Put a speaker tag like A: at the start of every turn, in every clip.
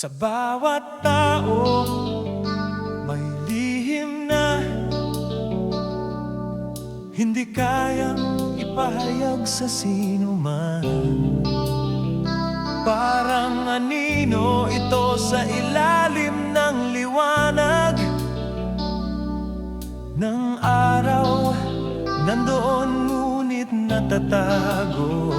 A: Sa bawat tao may lihim na hindi kayang ipahayag sa sino man. Parang anino ito sa ilalim ng liwanag ng araw, nandoon ngunit natatago.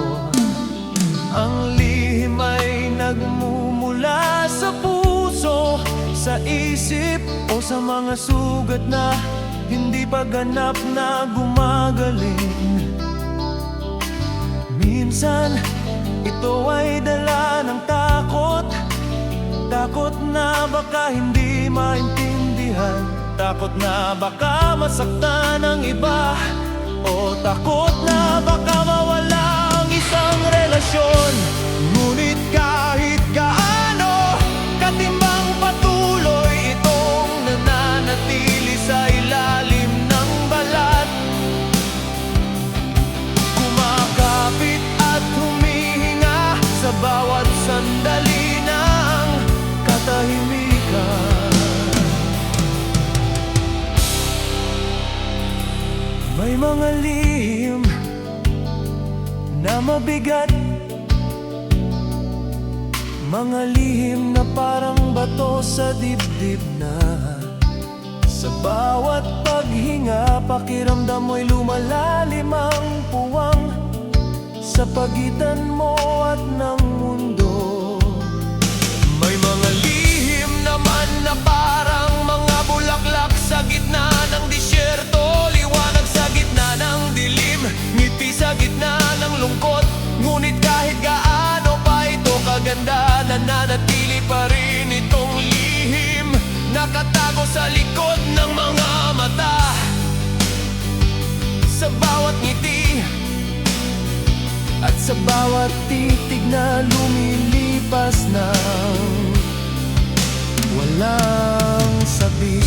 A: Ang lihim ay nagmumula sa puso, sa isip o sa mga sugat na hindi pa ganap na gumagaling. Minsan, ito ay dala ng takot. Takot na baka hindi maintindihan, takot na baka masaktan ng iba, o takot na baka mawala ang isang relasyon. Ngunit kahit gaano katimbang, patuloy itong nananatili sa ilalim ng balat, kumakapit at humihinga sa bawat sandali ng katahimikan. May mga lihim na mabigat, mga lihim na parang bato sa dibdib na sa bawat paghinga, pakiramdam mo'y lumalalim ang puwang sa pagitan mo at ng mundo. May mga lihim naman na parang mga bulaklak sa gitna ng disyerto, liwanag sa gitna ng dilim, ngiti sa gitna ng lungkot. Ngunit kahit gaano pa ito kaganda, nananatili pa rin itong lihim, nakatago sa likod ng mga mata. Sa bawat ngiti at sa bawat titig na lumilipas ng walang sabi.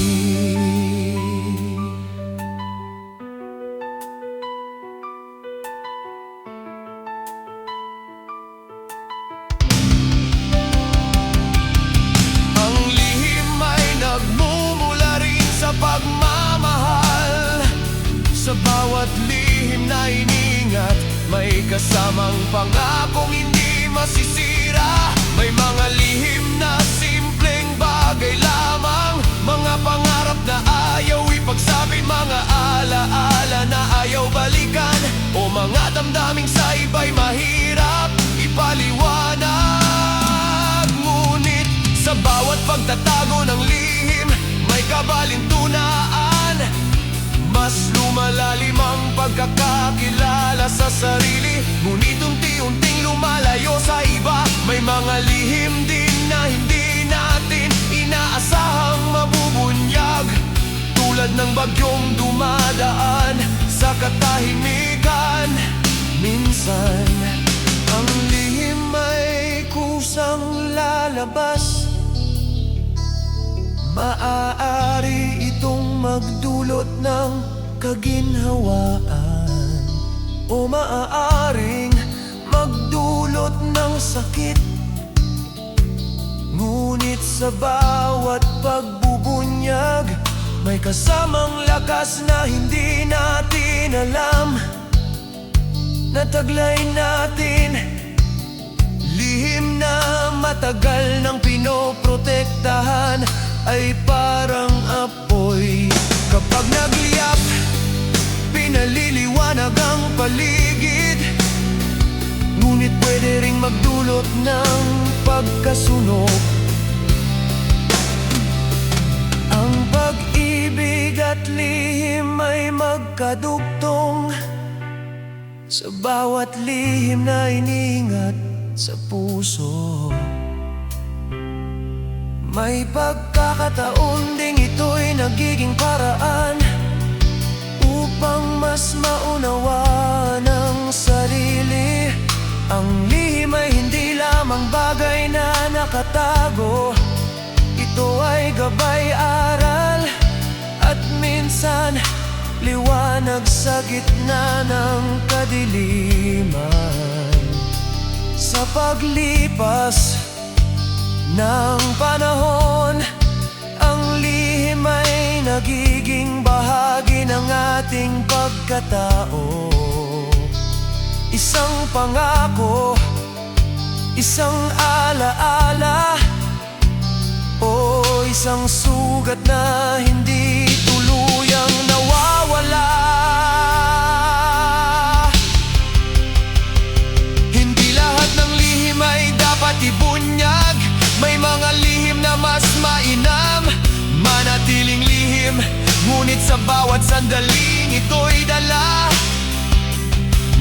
A: Ang lihim ay nagmumula rin sa pagmamahal. Sa bawat lihim na iniingat, may kasamang pangakong hindi masisira. May mga lihim na simpleng bagay lamang, mga pangarap na ayaw ipagsabi, mga alaala na ayaw balikan, o mga damdaming sa iba'y mahirap ipaliwanag. Ngunit sa bawat pagtatago ng lihim, may kabalintunaan. Mas lumalalim ang pagkakakilala sa sarili, ngunit unti-unting lumalayo sa iba. May mga lihim din na hindi natin inaasahang mabubunyag, tulad ng bagyong dumadaan sa katahimikan. Minsan, ang lihim ay kusang lalabas, maaari itong magdulot ng kaginhawaan, o maaaring magdulot ng sakit. Ngunit sa bawat pagbubunyag, may kasamang lakas na hindi natin alam, nataglay natin. Lihim na matagal nang pinoprotektahan ay parang apoy. Kapag nagliyap, pinaliliwanag ang paligid, ngunit pwede ring magdulot ng pagkasunog. Ang pag-ibig at lihim ay magkadugtong, sa bawat lihim na iniingat sa puso. May pagkakataon ding ito'y nagiging paraan upang mas maunawaan ang sarili. Ang lihim ay hindi lamang bagay na nakatago, ito ay gabay, aral, at minsan liwanag sa gitna ng kadiliman. Sa paglipas ng panahon, ang lihim ay nagiging bahagi ng ating pagkatao. Isang pangako, isang alaala, o isang sugat na hindi tuluyang nawawala. Hindi lahat ng lihim ay dapat ibunyag. May mga lihim na mas mainam manatiling lihim, ngunit sa bawat sandaling ito'y dala.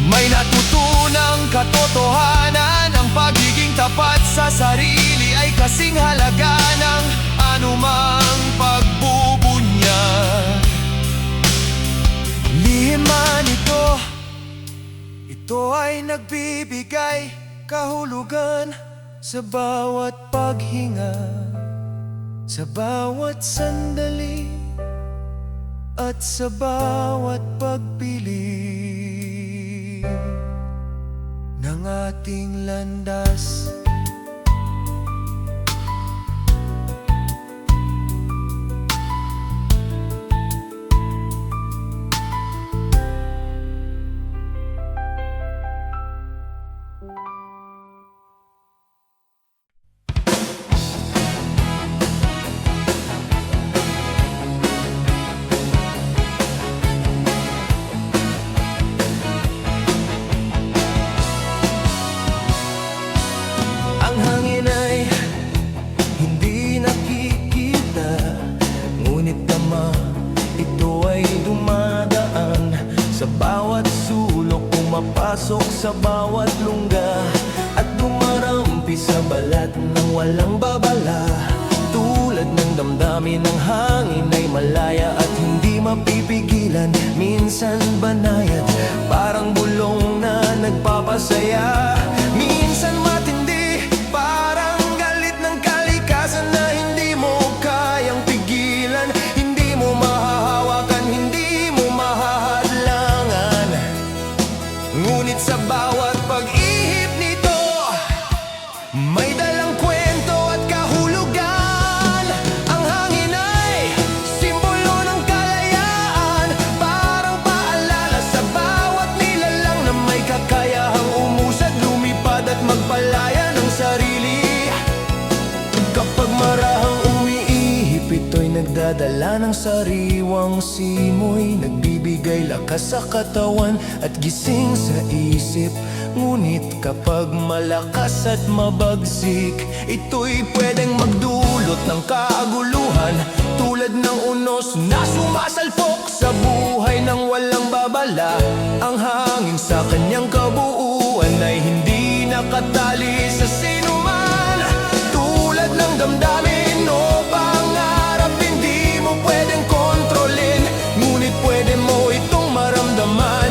A: May natutunang katotohanan, ang pagiging tapat sa sarili ay kasing halaga ng anumang pagbubunyag. Lihim man ito ay nagbibigay kahulugan sa bawat paghinga, sa bawat sandali, at sa bawat pagpili ng ating landas. Ang hangin ay hindi nakikita, ngunit tama, ito ay dumadaan sa bawat sulok, pumapasok sa bawat lungga, at dumarampi sa balat ng walang babala. Tulad ng damdamin ng hangin ay malaya at hindi mapipigilan, minsan banayad, parang bulong na nagpapasaya. Minsan matindi, parang galit ng kalikasan na hindi mo kayang pigilan, hindi mo mahahawakan, hindi mo mahahadlangan. Ngunit sa bawat pag-ihip nito, may dalang kwento at kahulugan. Ang hangin ay simbolo ng kalayaan, parang paalala sa bawat nilalang na may kakayahang umusad, lumipad at magpalaya ng sarili. Kapag marahang umiihip, ito'y nagdadala ng sariwang simoy, nagbibigay lakas sa katawan at gising sa isip. Ngunit kapag malakas at mabagsik, ito'y pwedeng magdulot ng kaguluhan, tulad ng unos na sumasalpok sa buhay ng walang babala. Ang hangin sa kanyang kabuuan ay hindi nakatali sa sinuman, tulad ng damdamin o pangarap, hindi mo pwedeng kontrolin, ngunit pwede mo itong maramdaman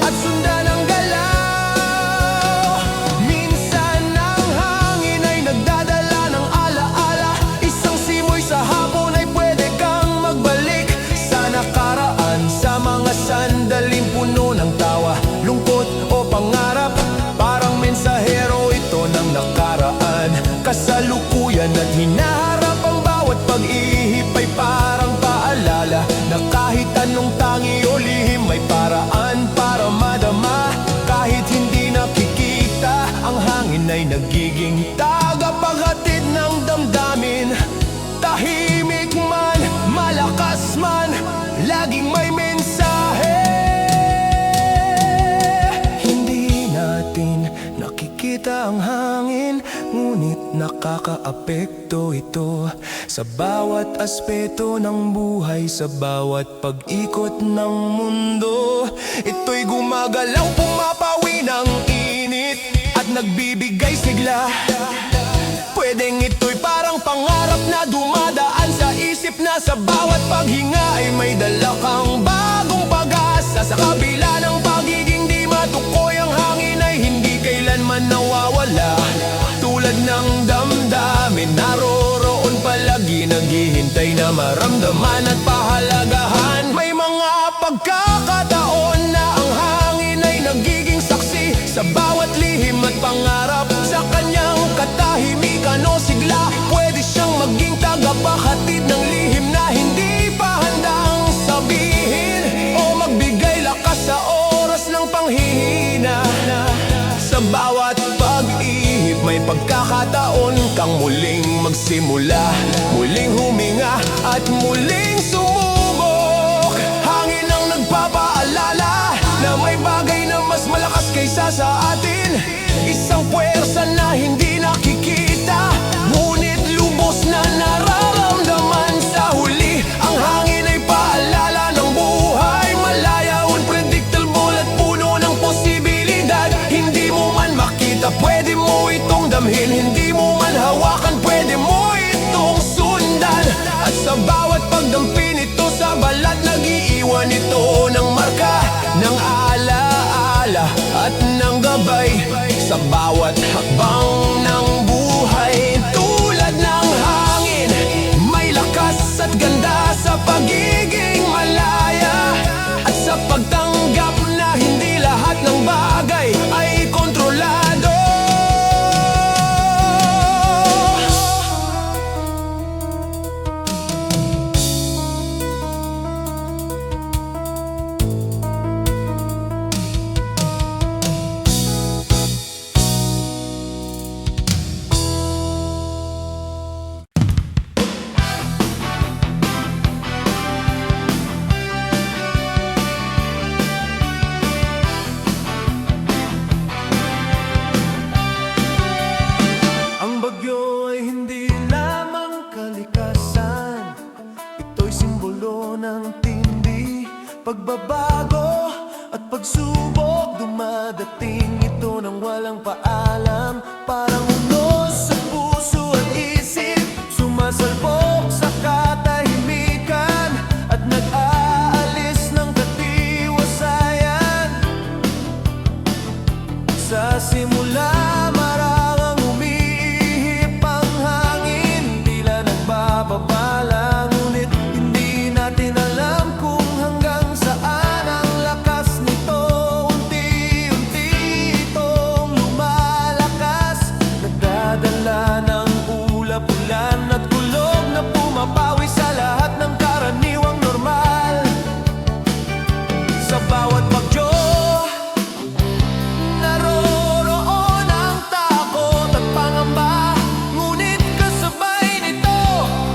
A: at sundan ang galaw. Minsan ang hangin ay nagdadala ng alaala, isang simoy sa hapon ay pwede kang magbalik sa nakaraan, sa mga sandaling puno ng tawa, lungkot o pangarap. Parang mensahero ito ng nakaraan, kasalukuyan at hinaharap. Ang bawat pag-ihip ay parang paalala na kahit anong tangi o lihim, may paraan para madama. Kahit hindi nakikita, ang hangin ay nagiging tagapaghatid ng damdamin. Tahimik man, malakas man, laging may mensahe. Hindi natin nakikita ang hangin, ngunit nakakaapekto ito sa bawat aspeto ng buhay, sa bawat pag-ikot ng mundo. Ito'y gumagalaw, pumapawi ng init at nagbibigay sigla. Pwedeng ito'y parang pangarap na dumadaan sa isip, na sa bawat paghinga ay may dala kang bagong pag-asa. Sa kabila ng pagiging di matukoy, ang hangin ay hindi kailanman nawawala. Tulad ng damdamin, naroroon palagi, naghihintay na maramdaman at pahalagahan. May mga pagkakataon na ang hangin ay nagiging saksi sa bawat lihim at pangarap, sa kanyang katahimikan o Handang muling magsimula, muling huminga at muling sumubok. Hangin ang nagpapaalala na may bagay na mas malakas kaysa sa atin. Isang puwersa na hindi nakikita, ngunit lubos na nararamdaman sa huli. Ang hangin ay paalala ng buhay, malaya, unpredictable at puno ng posibilidad. Hindi mo man makita, pwede mo itong damhin. Hindi mo man hawakan, pwede mo itong sundan. At sa bawat pagdampi nito sa balat, nag-iiwan ito ng marka, ng alaala at ng gabay sa bawat hakbang ng buhay. Tulad ng hangin, may lakas at ganda sa pagiging malaya, at sa pagtanggap na hindi lahat ng bagay ay kontrolado. Ang bagyo ay hindi lamang kalikasan, ito'y simbolo ng tindi, pagbabago at pagsubok. Dumadating ito nang walang paalam, parang unos sa puso at isip, sumasalpok sa katahimikan at nag-aalis ng katiwasayan. Sa simula marangang umiihip ang hangin, tila nagbababala, ngunit hindi natin alam kung hanggang saan ang lakas nito. Unti-unti itong lumalakas, nagdadala ng ulap, ulan at kulog na pumapawi sa lahat ng karaniwang normal. Sa bawat bagyo, naroroon ang takot at pangamba, ngunit kasabay nito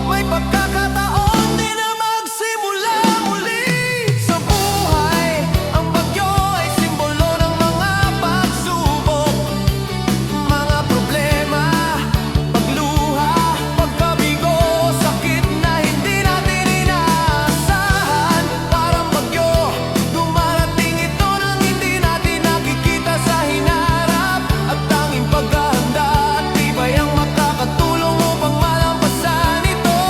A: may pagkakataon din na magsimula muli sa buhay. Ang bagyo ay simbolo ng mga pagsubok, mga problema, pagluha, pagkabigo, sakit na hindi natin inaasahan. Parang bagyo, dumarating ito nang hindi natin nakikita sa hinarap, at tanging paghahanda at tibay ang makakatulong upang malampasan ito.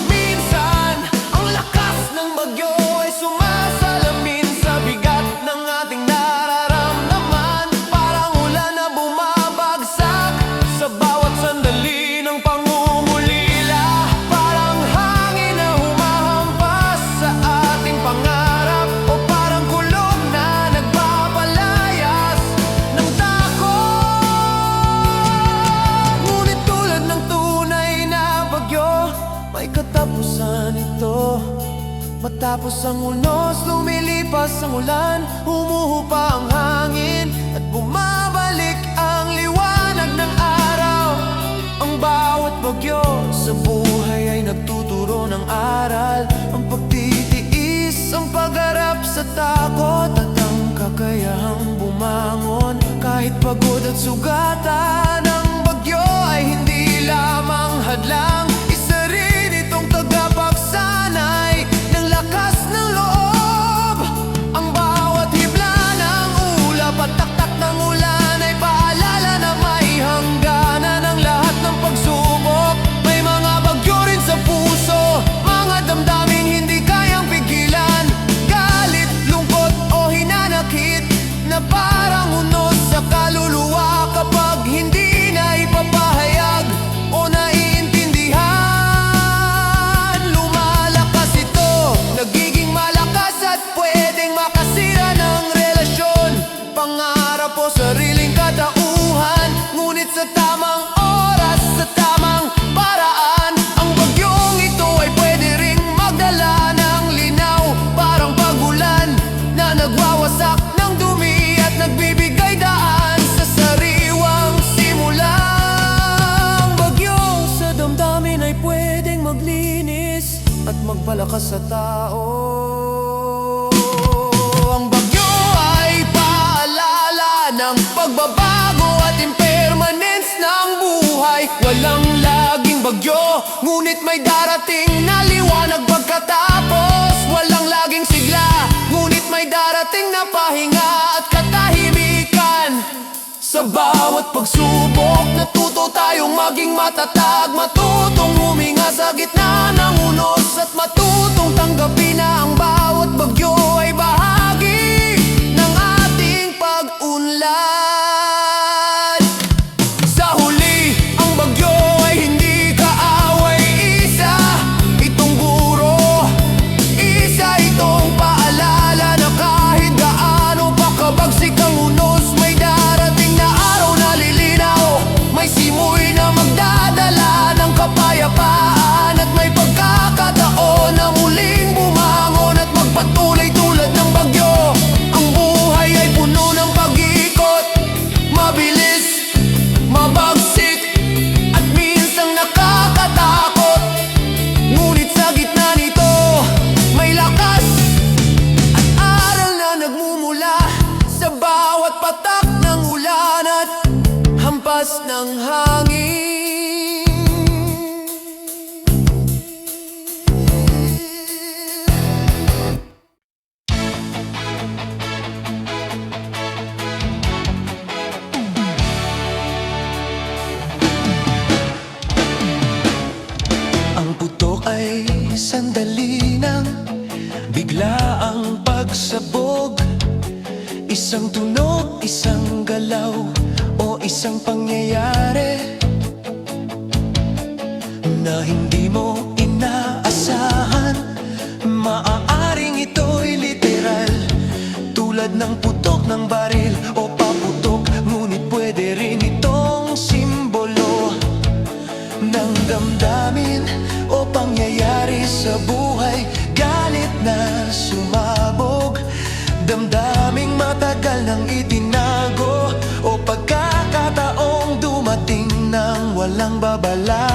A: Minsan, ang lakas ng bagyo ay sumasalamin sa bigat ng ating nararamdaman, parang ulan na bumabagsak sa bawat sandali ng pangungulila, parang hangin na humahampas sa ating pangarap, o parang kulog na nagpapalayas ng takot. Ngunit tulad ng tunay na bagyo, may katapusan ito. Matapos ang unos, lumilipas ang ulan, humuhupa ang hangin at bumabalik ang liwanag ng araw. Ang bawat bagyo sa buhay ay nagtuturo ng aral, ang pagtitiis, ang pagharap sa takot, at ang kakayahang bumangon kahit pagod at sugatan. Ang bagyo ay hindi lamang hadlang, isa rin itong tagapagsanay ng lakas ng loob. Ang bawat hibla ng ulap at taktak ng ulan ay paalala na may hangganan ang lahat ng pagsubok. May mga bagyo rin sa puso, mga damdaming hindi kayang pigilan, galit, lungkot o hinanakit na parang unos sa kaluluwa. Kapag hindi lakas sa tao. Ang bagyo ay paalala ng pagbabago at impermanence ng buhay. Walang laging bagyo, ngunit may darating na liwanag pagkatapos. Walang laging sigla, ngunit may darating na pahinga at katahimikan. Sa bawat pagsubok, natuto tayong maging matatag. Matutong huminga sa gitna ng unos at matutong tanggapin na ang bawat bagyo ay bahagi ng ating pag-unlad. Sa huli, ang bagyo ay hindi kaaway, isa itong guro, isa itong paalala na kahit gaano pa kabagsik ang unos, may darating na araw na lilinaw. May simoy na magdadala ng kapayapaan at may pagkakataon na muling bumangon at magpatuloy tulad ng bagyo. Ang buhay ay puno ng pag-ikot, mabilis, mabagsik at minsang nakakatakot. Ngunit sa gitna nito, may lakas at aral na nagmumula sa bawat patak ng ulan at hampas ng hangin. Ang putok ay sandali nang bigla ang pagsabog. Isang tunog, isang galaw o isang pangyayari na hindi mo inaasahan. Maaaring ito'y literal, tulad ng putok ng baril o paputok. Ngunit pwede rin itong simbolo ng damdamin o pangyayari sa buhay. Galit na sumabog, damdaming matagal nang itinago, o pagkakataong dumating nang walang babala.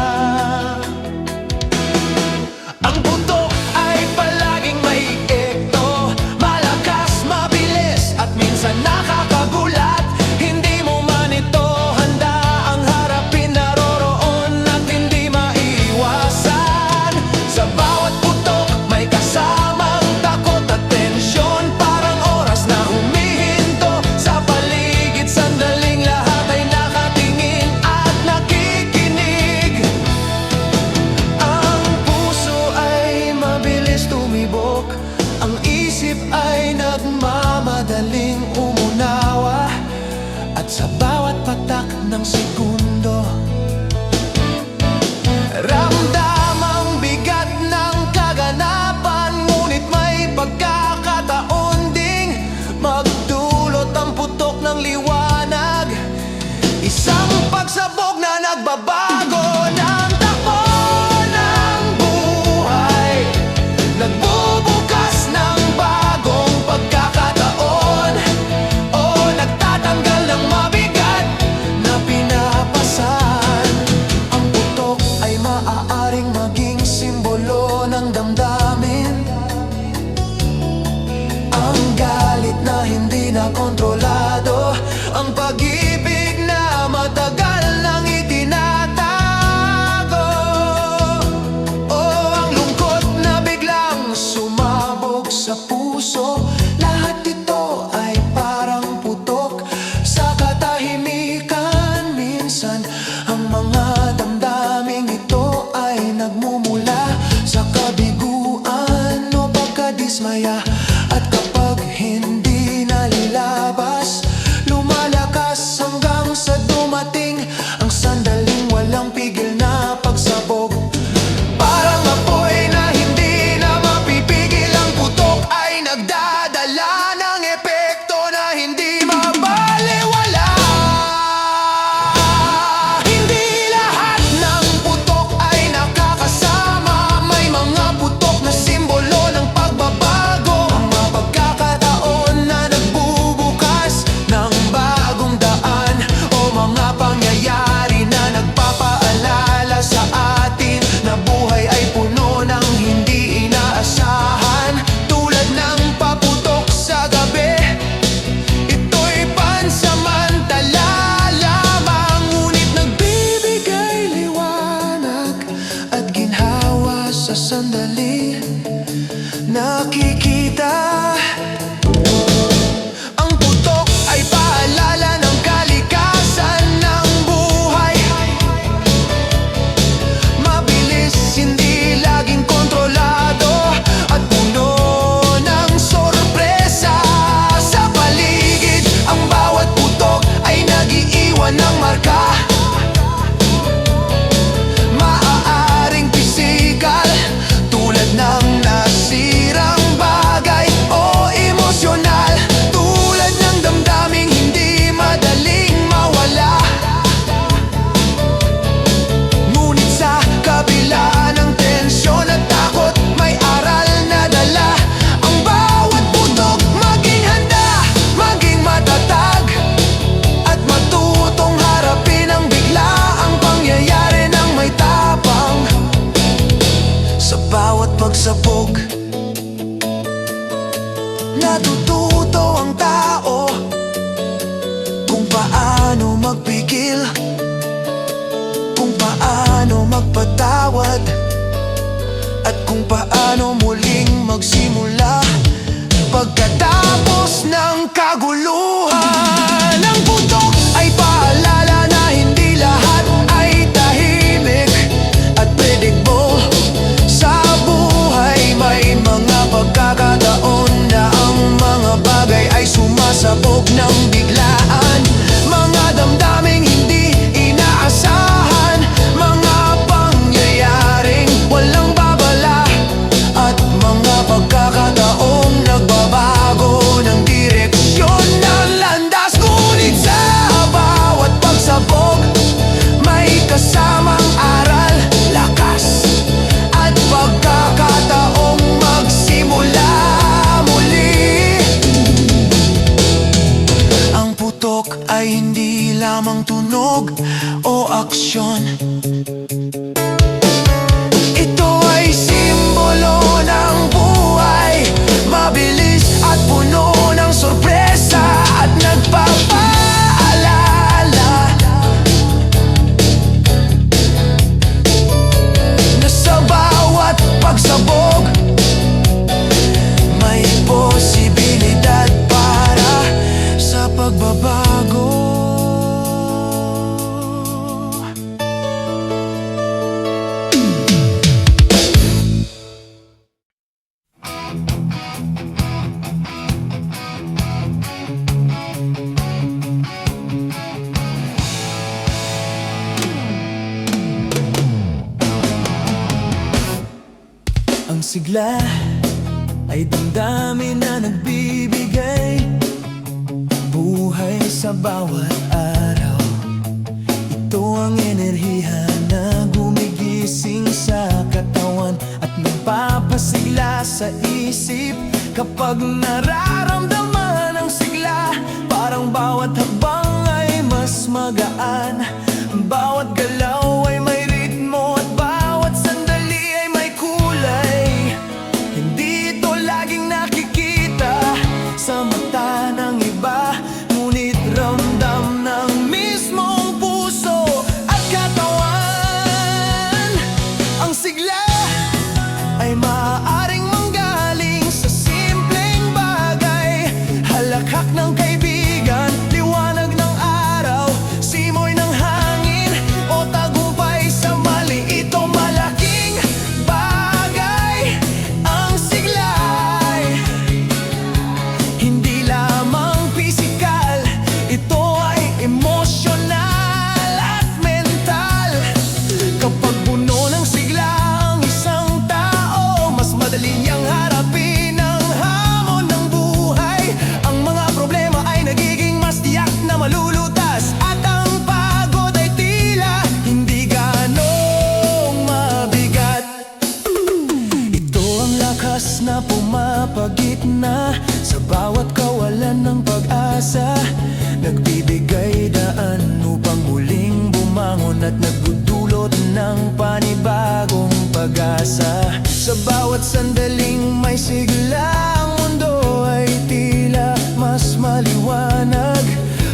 A: Ang putok ay palaging may ekto, malakas, mabilis at minsan nakakagulat. Hindi mo man ito handa ang harapin, naroroon at hindi maiwasan. Sa bawat putok may kasamang takot at tensyon, parang oras na humihinto sa paligid. Sandaling lahat ay nakatingin at nakikinig. sandali nakikita. Ang putok ay paalala ng kalikasan ng buhay. Mabilis, hindi laging kontrolado, at puno ng sorpresa sa paligid. Ang bawat putok ay nag-iiwan ng marka. Maaaring pisikal, tulad ng nasirang bagay, o emosyonal, tulad ng damdaming hindi madaling mawala. Ngunit sa kabila ng tensyon at takot, may aral na dala. Ang bawat putok, maging handa, maging matatag, at matutong harapin ang biglaang pangyayari ng may tapang. Sa bawat pagsabog, natututo ang tao kung paano magpigil, kung paano magpatawad, at kung paano muling magsimula pagkatapos ng kaguluhan. Ang putok ay paalala na hindi lahat ay tahimik at predictable. Sa buhay may mga pagkakataon na ang mga bagay ay sumasabog ng biglaan. Mga damdaming hindi inaasahan, mga pangyayaring walang babala, at mga pagkakataong nagbabago ng direksyon ng landas. Ngunit sa bawat pagsabog, may kasamang aral, lakas, at pagkakataong magsimula muli. Ang putok ay hindi lamang tunog o aksyon. Ito ay simbolo ng buhay, mabilis at puno ng sorpresa, at nagpapaalala na sa bawat pagsabog, may posibilidad para sa pagbabago. Ang sigla ay damdamin na nagbibigay buhay sa bawat araw. Ito ang enerhiya na gumigising sa katawan at nagpapasigla sa isip. Kapag nararamdaman ang sigla, parang bawat hakbang ay mas magaan. Bawat galaw ay may ritmo, at bawat sandali ay may kulay. Hindi ito laging nakikita sa mata ng iba, ngunit ramdam ng mismong puso at katawan. Ang sigla ay maaaring manggaling sa simpleng bagay, halakhak ng kaibigan, liwanag ng araw, simoy ng hangin, o tagumpay sa maliit o malaking bagay. Ang sigla ay hindi lamang pisikal, ito ay emosyonal at mental. Kapag puno ng sigla ang isang tao, mas madali niyang harapin ang hamon ng buhay. Ang mga problema ay nagiging mas tiyak na malulutas, at ang pagod ay tila hindi ganong mabigat. Ito ang lakas na pumapagitna sa bawat kawalan ng pag-asa, nagbibigay daan upang muling bumangon, at nagdudulot ng panibagong pag-asa. Sa bawat sandaling may sigla, ang mundo ay tila mas maliwanag,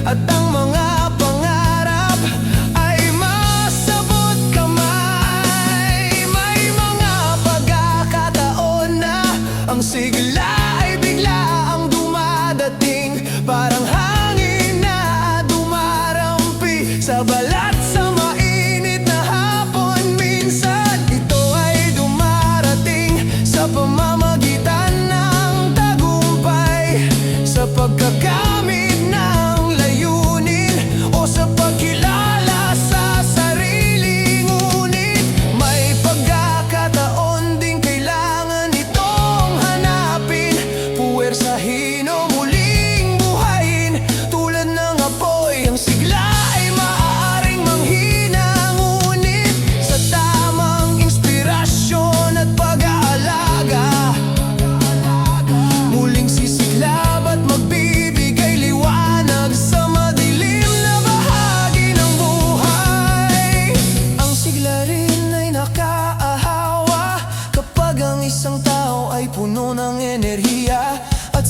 A: at ang mga pangarap ay masabot kamay. May mga pag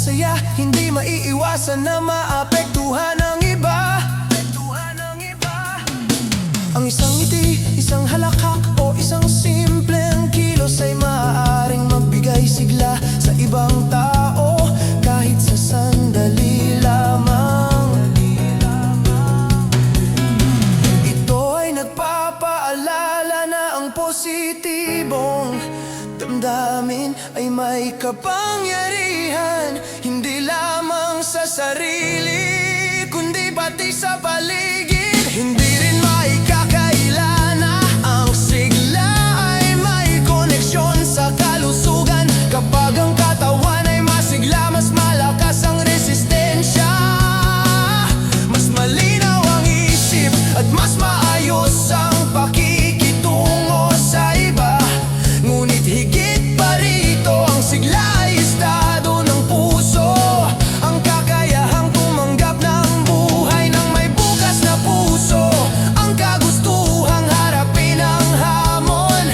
A: saya, hindi maiiwasan na maapektuhan ng iba. Ang isang ngiti, isang halakhak o isang simpleng kilos ay maaaring magbigay sigla sa ibang tao kahit sa sandali lamang. Ito ay nagpapaalala na ang positibong damdamin ay may kapangyarihan, hindi lamang sa sarili kundi pati sa paligid. Hindi rin maikakaila na ang sigla ay may koneksyon sa kalusugan. Kapag ang katawan ay masigla, mas malakas ang resistensya, mas malinaw ang isip at mas maayos ang pakikitungo sa iba. Ngunit higit pa rito, ang sigla ay estado ng puso, ang kakayahang tumanggap ng buhay ng may bukas na puso, ang kagustuhang harapin ang hamon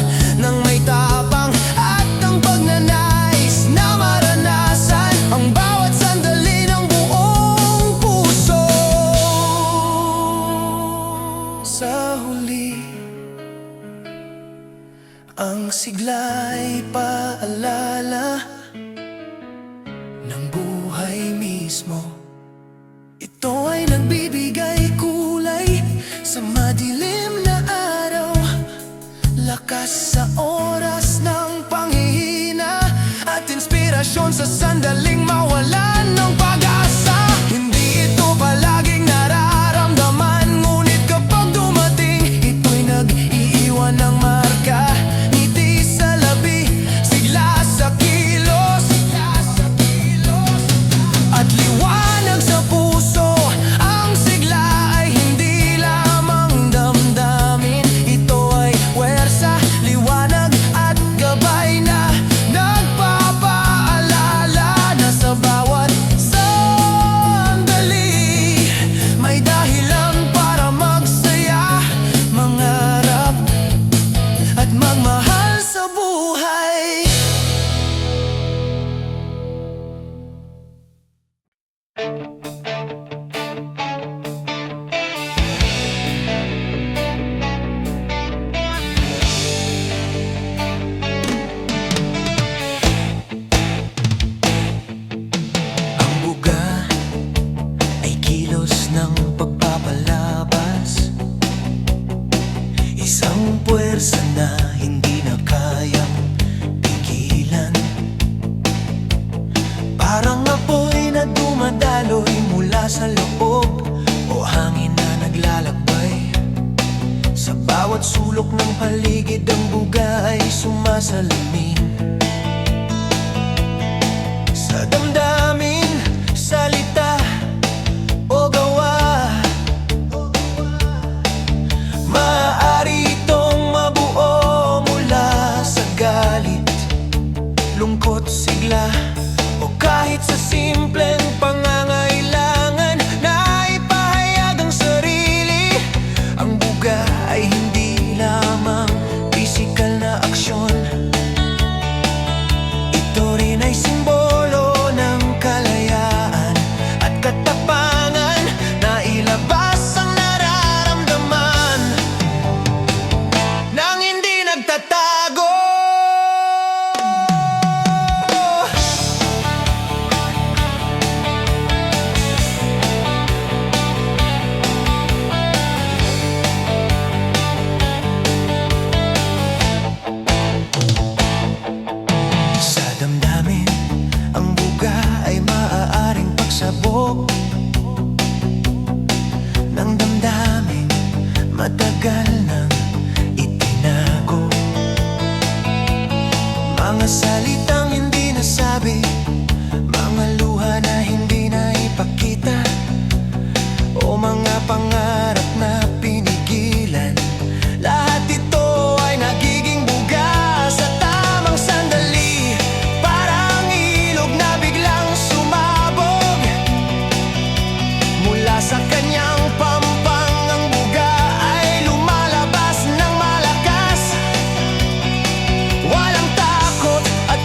A: ng may tapang at ng pagnanais na maranasan ang bawat sandali ng buong puso. Sa huli, ang sigla'y paalala ng buhay mismo. Ito ay nagbibigay kulay sa madilim na araw, lakas sa oras ng panghihina, at inspirasyon sa sandaling mawalan ng pag-asa. Hindi ito palaging nararamdaman, ngunit kapag dumating, ito'y nag-iiwan ng marka. At liwanag sa puso, ang sigla ay hindi lamang damdamin. Ito ay puwersa, liwanag at gabay na nagpapaalala na sa bawat sandali may dahilan para magsaya, mangarap at magmahal sa buhay. Ang buga ay kilos ng pagpapalabas, isang puwersa na hindi na kayang pigilan. Parang apoy na dumadaloy mula sa loob o hangin na naglalakbay. Sa bawat sulok ng paligid, ang buga ay sumasalamin. Sa damdamin, salita o gawa, maaari itong mabuo mula sa galit, lungkot, sigla, o kahit sa simpleng pangangailangan na ipahayag ang sarili. Ang buga ay hindi lamang pisikal na aksyon, ito rin ay simbolo ng kalayaan at katapangan na ilabas ang nararamdaman nang hindi nagtatago. Sa damdamin, ang buga ay maaaring pagsabog ng damdamin matagal nang itinago. Mga salitang hindi nasabi, mga luha na hindi na ipakita, o mga pangarap na pinigilan. Lahat ito ay nagiging buga sa tamang sandali, parang ilog na biglang sumabog mula sa kanyang pampang. Ang buga ay lumalabas ng malakas, walang takot at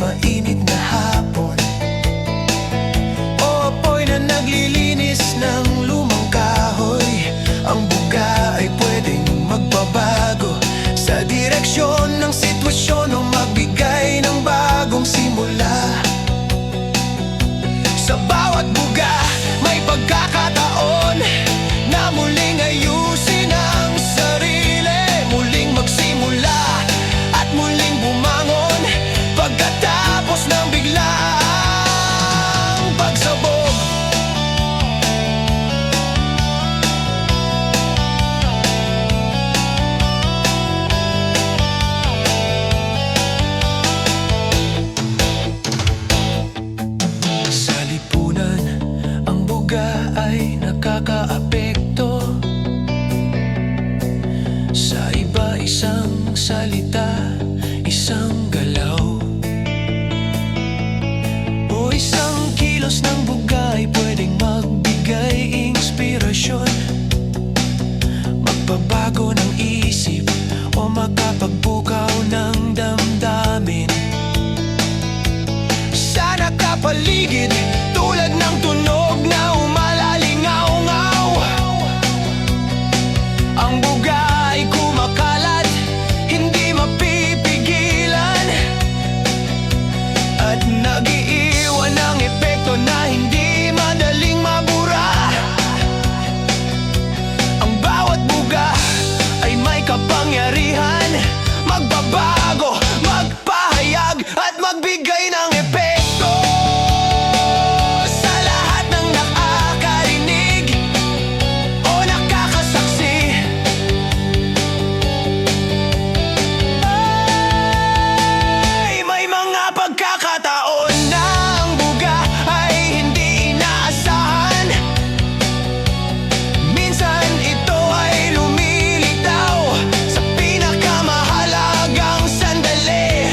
A: mainit na hapon, o apoy na naglilinis ng lumang kahoy. Ang buga ay pwedeng magbabago sa direksyon ng sitwasyon o magbigay ng bagong simula. Sa bawat buga may pagkakataon na muling ayusin ang sarili, muling magsimula at muling bumangon pagkatapos ng biglaang pagsabog. Sa lipunan, ang buga ay nakakaapekto. Sa iba, isang salita, isang galaw, o isang kilos ng buga ay pwedeng magbigay inspirasyon, magbabago ng isip o makapagbukaw ng damdamin. Sa nakapaligid, tulad ng tunog na umalalingaw-ngaw, ang buga ay kumakalat, hindi mapipigilan, at nag-iiwan ng epekto na hindi madaling mabura. Ang bawat buga ay may kapangyarihan magbabago, magpahayag at magbigay ng epekto sa lahat ng nakakarinig o nakakasaksi. Ay, may mga pagkakataon na ang buga ay hindi inaasahan. Minsan ito ay lumilitaw sa pinakamahalagang sandali,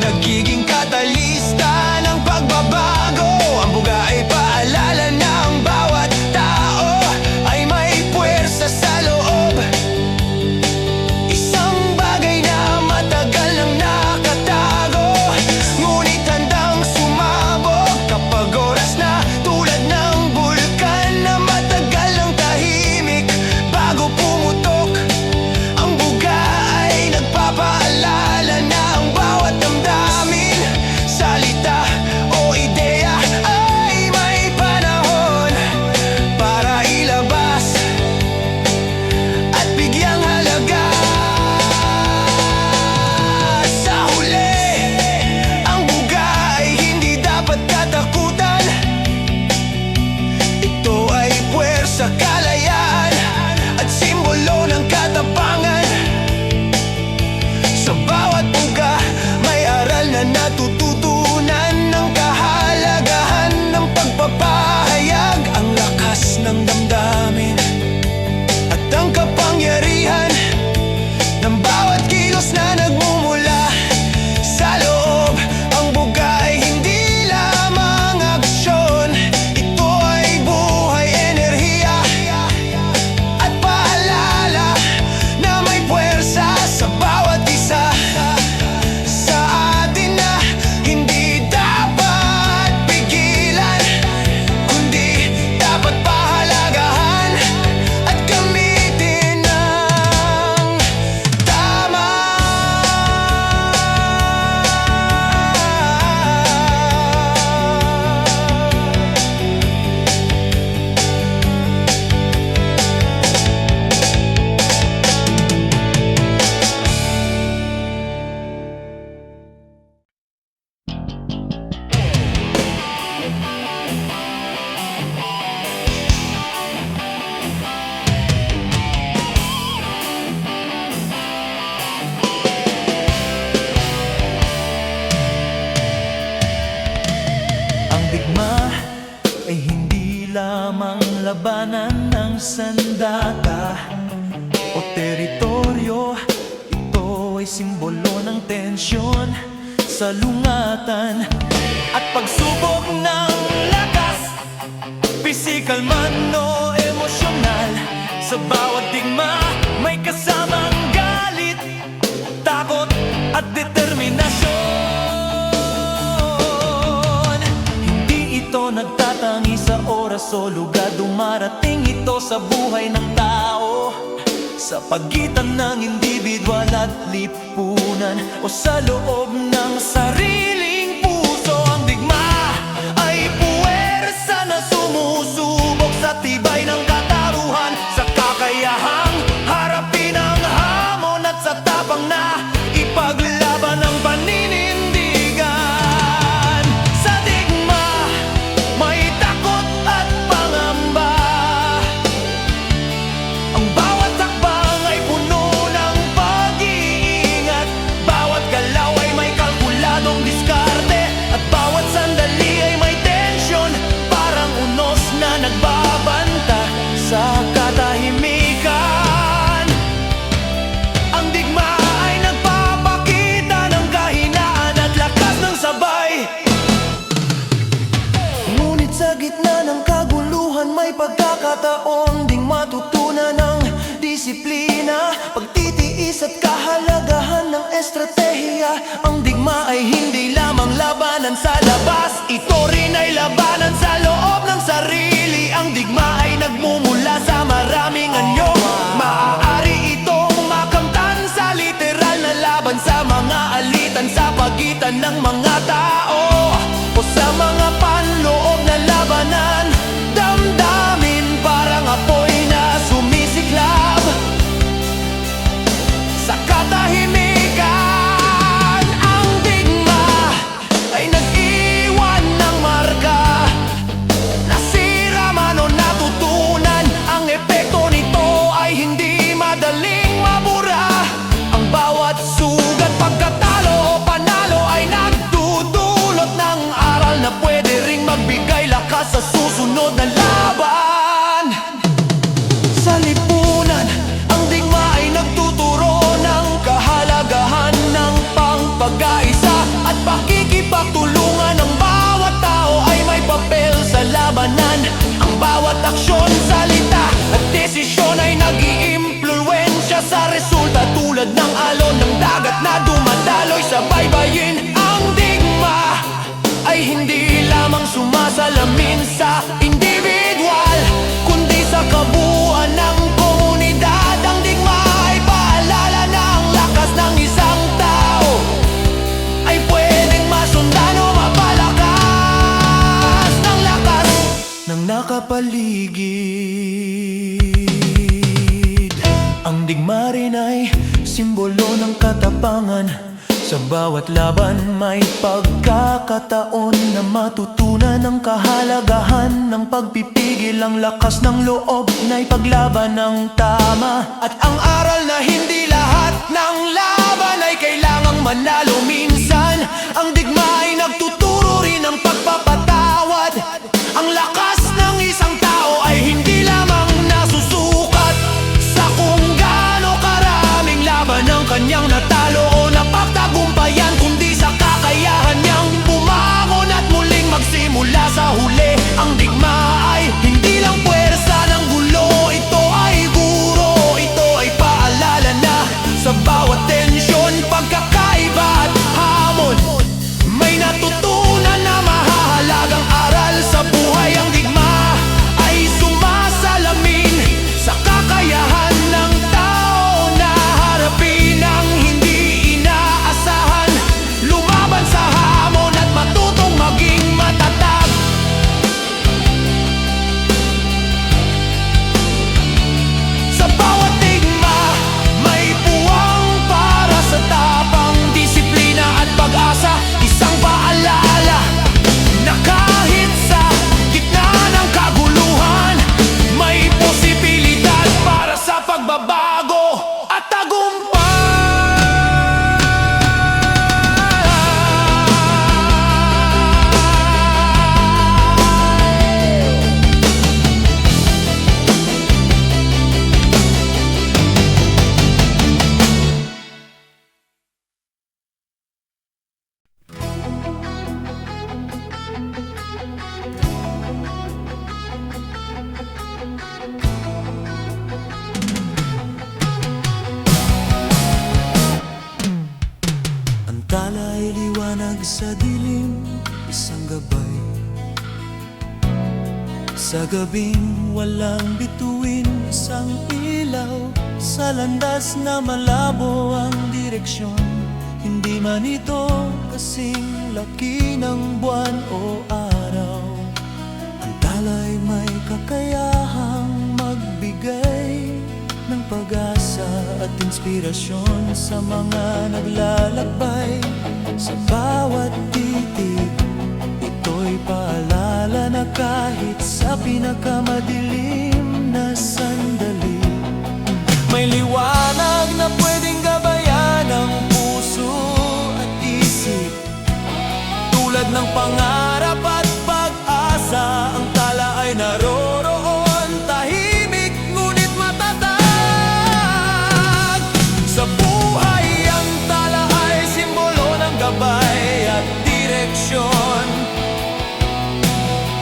A: nagiging katalista ng pagbabago. Ang buga ay paalala na ang bawat tao ay may puwersa sa loob, isang bagay na matagal nang nakatago, ngunit handang sumabog kapag oras na, tulad ng bulkan na matagal nang tahimik bago pumutok. Ang buga ay nagpapaalala na ang bawat damdamin, salita o ideya ay may panahon para ilabas at bigyang halaga. Sa huli, ang buga ay hindi dapat katakutan. Ito ay puwersa, kalayaan at simbolo ng katapangan. Sa bawat buga may aral na natututunan, ng kahalagahan ng pagpapahayag, ang lakas ng damdamin at ang kapangyarihan ng bawat kilos na nagmumula sa loob. Ang buga ay hindi lamang aksyon, ito ay buhay, enerhiya at paalala na may puwersa sa bawat isa sa atin na hindi dapat pigilan, kundi dapat pahalagahan at gamitin ng tama. Ang digma ay hindi lamang labanan ng sandata o teritoryo. Ito ay simbolo ng tensyon sa lungatan at pagsubok ng lakas, pisikal man o emosyonal. Sa bawat digma may kasamang galit, takot at determinasyon. oras o lugar dumarating ito sa buhay ng tao. Sa pagitan ng individual at lipunan o sa loob ng sariling puso, ang digma ay puwersa na sumusubok sa tibay ng kataruhan, sa kakayahang harapin ang hamon at sa tapang na ipaglaban ang paninindigan. Sa digma may takot at pangamba, ang bawat hakbang ay puno ng pag-iingat, bawat galaw ay may kalkuladong diskarte, at bawat sandali ay may tensyon, parang unos na nagbabanta sa katahimikan. Ang digma ay nagpapakita ng kahinaan at lakas ng sabay, ngunit sa gitna ng kaguluhan may pagkakataon ding matutunan ng disiplina, pagtitiis at kahalagahan ng estratehiya. Ang digma ay hindi lamang labanan sa labas, ito rin ay labanan sa loob ng sarili. Ang digma ay nagmumula sa maraming anyo, maaari itong makamtan sa literal na laban, sa mga alitan sa pagitan ng mga tao o sa mga panloob na labanan. Damdamin parang apoy na sumisiklab sa katahimikan. Ang digma ay nag-iwan ng marka, nasira man o natutunan. Ang epekto nito ay hindi madaling mabura, ang bawat sugat, pagkatalo o panalo ay nagdudulot ng aral na pwede ring magbigay lakas sa susunod na laban. Sa lipunan, ang digma ay nagtuturo ng kahalagahan ng pangpag-aisa at pakikipagtulungan. Ang bawat tao ay may papel sa labanan, ang bawat aksyon, salita at desisyon ay nag-iimpluwensya sa resulta, tulad ng alon ng dagat na dumadaloy sa baybayin. Ang digma ay hindi lamang sumasalamin sa individual, kundi sa kabuuan ng komunidad. Ang digma ay paalala na ang lakas ng isang tao ay pwedeng masundan o mapalakas ng lakas ng nakapaligid. Ang digma rin ay simbolo ng katapangan, sa bawat laban may pagkakataon na matutunan ang kahalagahan ng pagpipigil, ang lakas ng loob na ipaglaban ng tama, at ang aral na hindi lahat ng laban ay kailangang manalo minsan. Ang digma ay nagtuturo rin ng pagpapatawad, ang lakas ng isang tao ay hindi lamang nasusukat sa kung gaano karaming laban ang kanyang natalo o napagtagumpayan, kundi sa kakayahan niyang bumangon at muling magsimula sa huli. Ang digma ay hindi lang puwersa ng gulo, ito ay guro, ito ay paalala na sa bawat tensyon, pagkakaiba at hamon may natutunan na mahahalagang aral sa buhay. Ang digma ay sumasalamin sa kakayahan ng tao na harapin ang hindi inaasahan, lumaban sa hamon at matutong maging matatag. Sa bawat digma may puwang para sa tapang, disiplina at pag-asa, isang paalaala na kahit sa gitna ng kaguluhan may posibilidad para sa pagbabago at tagumpay. Sa dilim, isang gabay, Sa gabing walang bituin, isang ilaw sa landas na malabo ang direksyon. Hindi man ito kasing laki ng buwan o araw. Ang tala'y may kakayahang magbigay ng pag-asa at inspirasyon sa mga naglalakbay. Sa bawat titig, ito'y paalala na kahit sa pinakamadilim na sandali, may liwanag na pwedeng gabayan ang puso at isip. Tulad ng pangarap at pag-asa, ang tala ay naroroon, tahimik ngunit matatag. Sa buhay ang tala ay simbolo ng gabay at direksyon.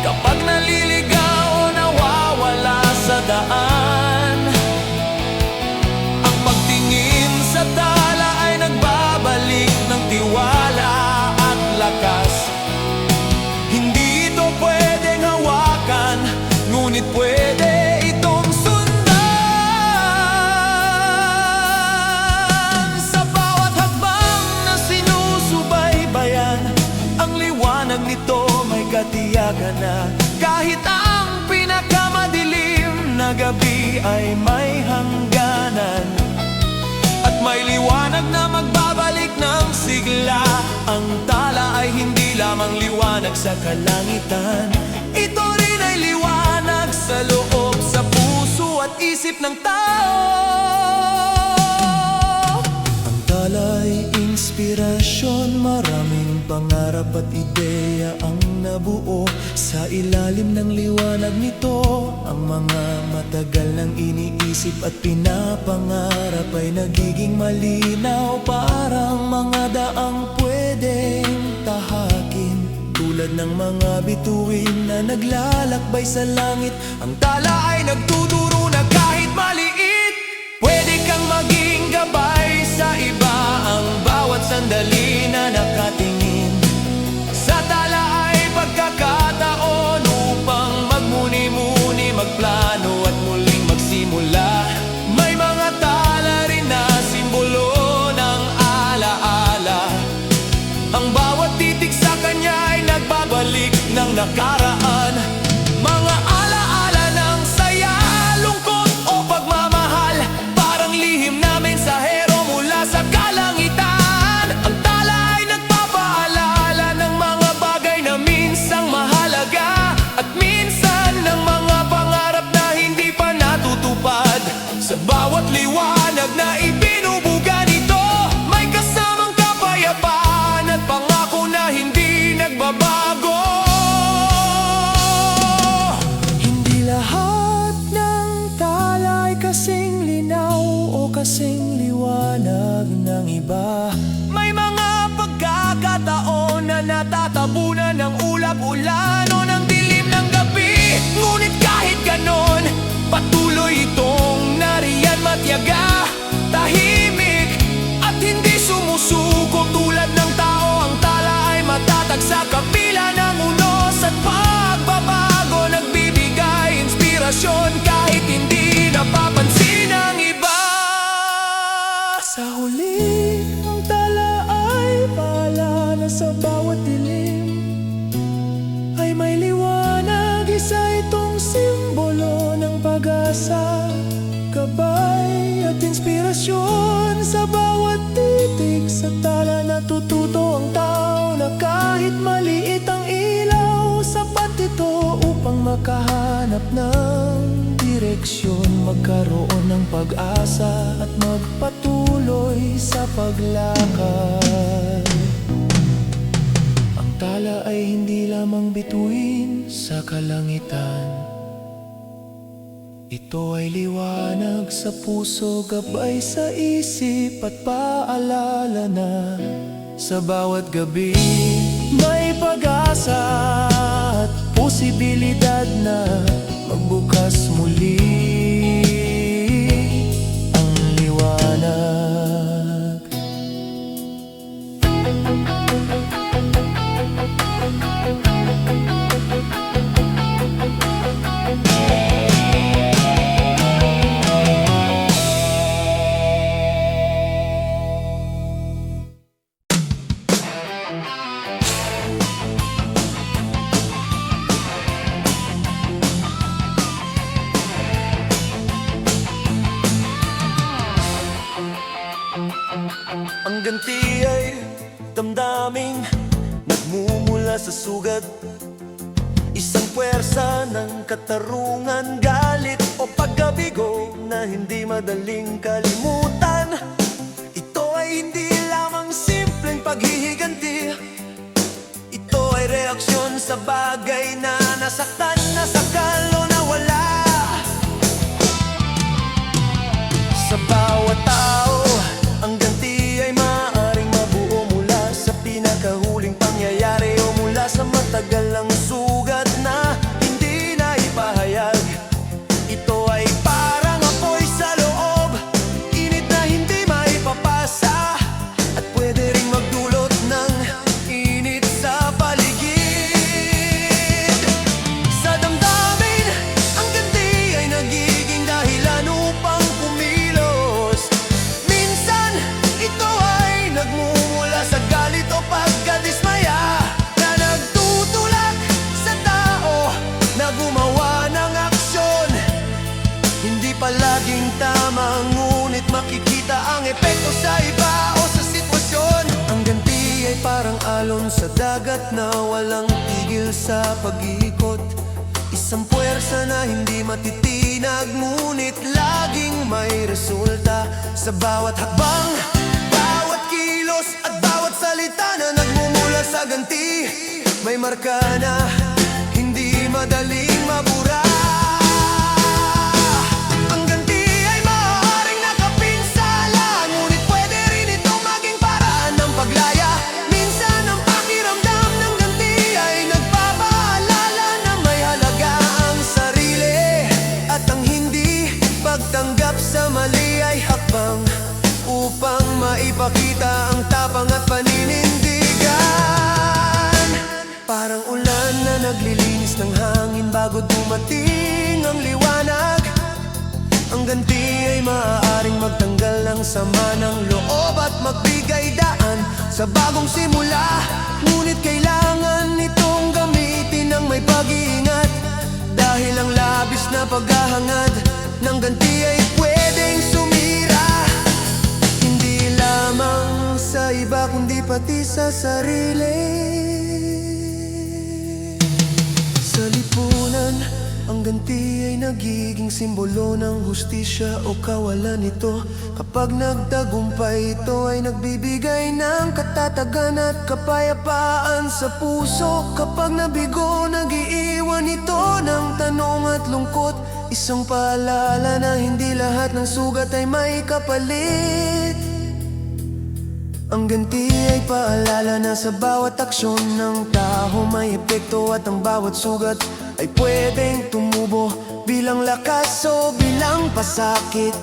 A: Kapag naliligaw o nawawala sa daan, ang pagtingin sa tala ay nagbabalik ng tiwala at lakas. Hindi ito pwedeng hawakan, ngunit pwede itong sundan. Sa bawat hakbang na sinusubaybayan, ang liwanag nito may katiyagan na kahit ang pinakamadilim na gabi ay may hangganan. At may liwanag na magbabalik ng sigla. Ang tala ay hindi lamang liwanag sa kalangitan, ito rin ay liwanag sa loob, sa puso at isip ng tao. Ang tala'y inspirasyon, maraming pangarap at ideya ang nabuo sa ilalim ng liwanag nito. Ang mga matagal nang iniisip at pinapangarap ay nagiging malinaw, parang mga daang pwedeng tahakin. Tulad ng mga bituin na naglalakbay sa langit, ang tala ay nagtuturo na kahit maliit, pwede kang maging gabay sa iba. Ang bawat sandali na nakatingin sa tala ay pagkakataon upang magmuni-muni, magplano at muling magsimula. May mga tala rin na simbolo ng alaala. Ang bawat titik sa kanya ay nagbabalik ng nakaraan. Mga alaala ng saya, lungkot o pagmamahal, parang lihim na mensahero mula sa kalangitan. Ang tala ay nagpapaalala ng mga bagay na minsang mahalaga, at minsan ng mga pangarap na hindi pa natutupad. Sa bawat liwanag na ibinubuga nito, may kasamang kapayapaan at pangako na hindi nagbabago. Hindi lahat ng tala ay kasing linaw o kasing liwanag ng iba. May mga pagkakataon na natatabunan ng ulap-ulan o ng dilim ng gabi, ngunit kahit ganon, patuloy itong nariyan matyaga, tahimik at hindi sumusuko. Tulad ng tao, ang tala ay matatag sa kapila ng unos at pagbabago, nagbibigay inspirasyon kahit hindi napapansin ng iba. Sa huli, ang tala ay paalala sa bawat dilim, ay may liwanag, isa itong simbolo ng pag-asa, gabay at inspirasyon. Sa bawat titik sa tala natututo ang tao na kahit maliit ang ilaw, sapat ito upang makahanap ng direksyon, magkaroon ng pag-asa at magpatuloy sa paglakad. Ang tala ay hindi lamang bituin sa kalangitan, ito ay liwanag sa puso, gabay sa isip at paalala na sa bawat gabi may pag-asa at posibilidad na magbukas muli ang liwanag. damdaming nagmumula sa sugat. Isang puwersa ng katarungan, galit o pagkabigo na hindi madaling kalimutan. Ito ay hindi lamang simpleng paghihiganti, ito ay reaksyon sa bagay na nasaktan, nasakal o nawala. Sa bawat tao, ang ganti ay maaaring mabuo mula sa pinakahuling pangyayari o mula sa matagal ng sugat na hindi na ipahayag. Ito ay parang apoy sa loob, init na hindi maipapasa, at pwede ring magdulot ng init sa paligid. Sa damdamin, ang ganti ay nagiging dahilan upang kumilos. Minsan, ito ay nagmumula sa galit o pagkadismaya na nagtutulak sa tao na gumawa ng aksyon. Hindi palaging tama, ngunit makikita ang epekto sa iba o sa sitwasyon. Ang ganti ay parang alon sa dagat na walang tigil sa pag-iikot. Isang puwersa na hindi matitinag, ngunit laging may resulta. Sa bawat hakbang, bawat kilos at bawat salita na nagmumula sa ganti, may marka na hindi madaling mabura. Ang ganti ay maaaring nakapinsala, ngunit pwede rin itong maging paraan ng paglaya. Minsan ang pakiramdam ng ganti ay nagpapaalala na may halaga ang sarili, at ang hindi pagtanggap sa mali ay hakbang upang maipakita ang tapang at paninindigan. Parang ulan na naglilinis ng hangin bago dumating ang liwanag. Ang ganti ay maaaring magtanggal ng sama ng loob at magbigay daan sa bagong simula. Ngunit kailangan itong gamitin ng may pag-iingat, dahil ang labis na paghahangad ng ganti ay pwedeng sumira, hindi lamang sa iba kundi pati sa sarili. Sa lipunan, ang ganti ay nagiging simbolo ng hustisya o kawalan nito. Kapag nagtagumpay, ito ay nagbibigay ng katatagan at kapayapaan sa puso. Kapag nabigo, nag-iiwan ito ng tanong at lungkot. Isang paalala na hindi lahat ng sugat ay may kapalit. Ang ganti ay paalala na sa bawat aksyon ng tao may epekto, at ang bawat sugat ay pwedeng tumubo bilang lakas o bilang pasakit.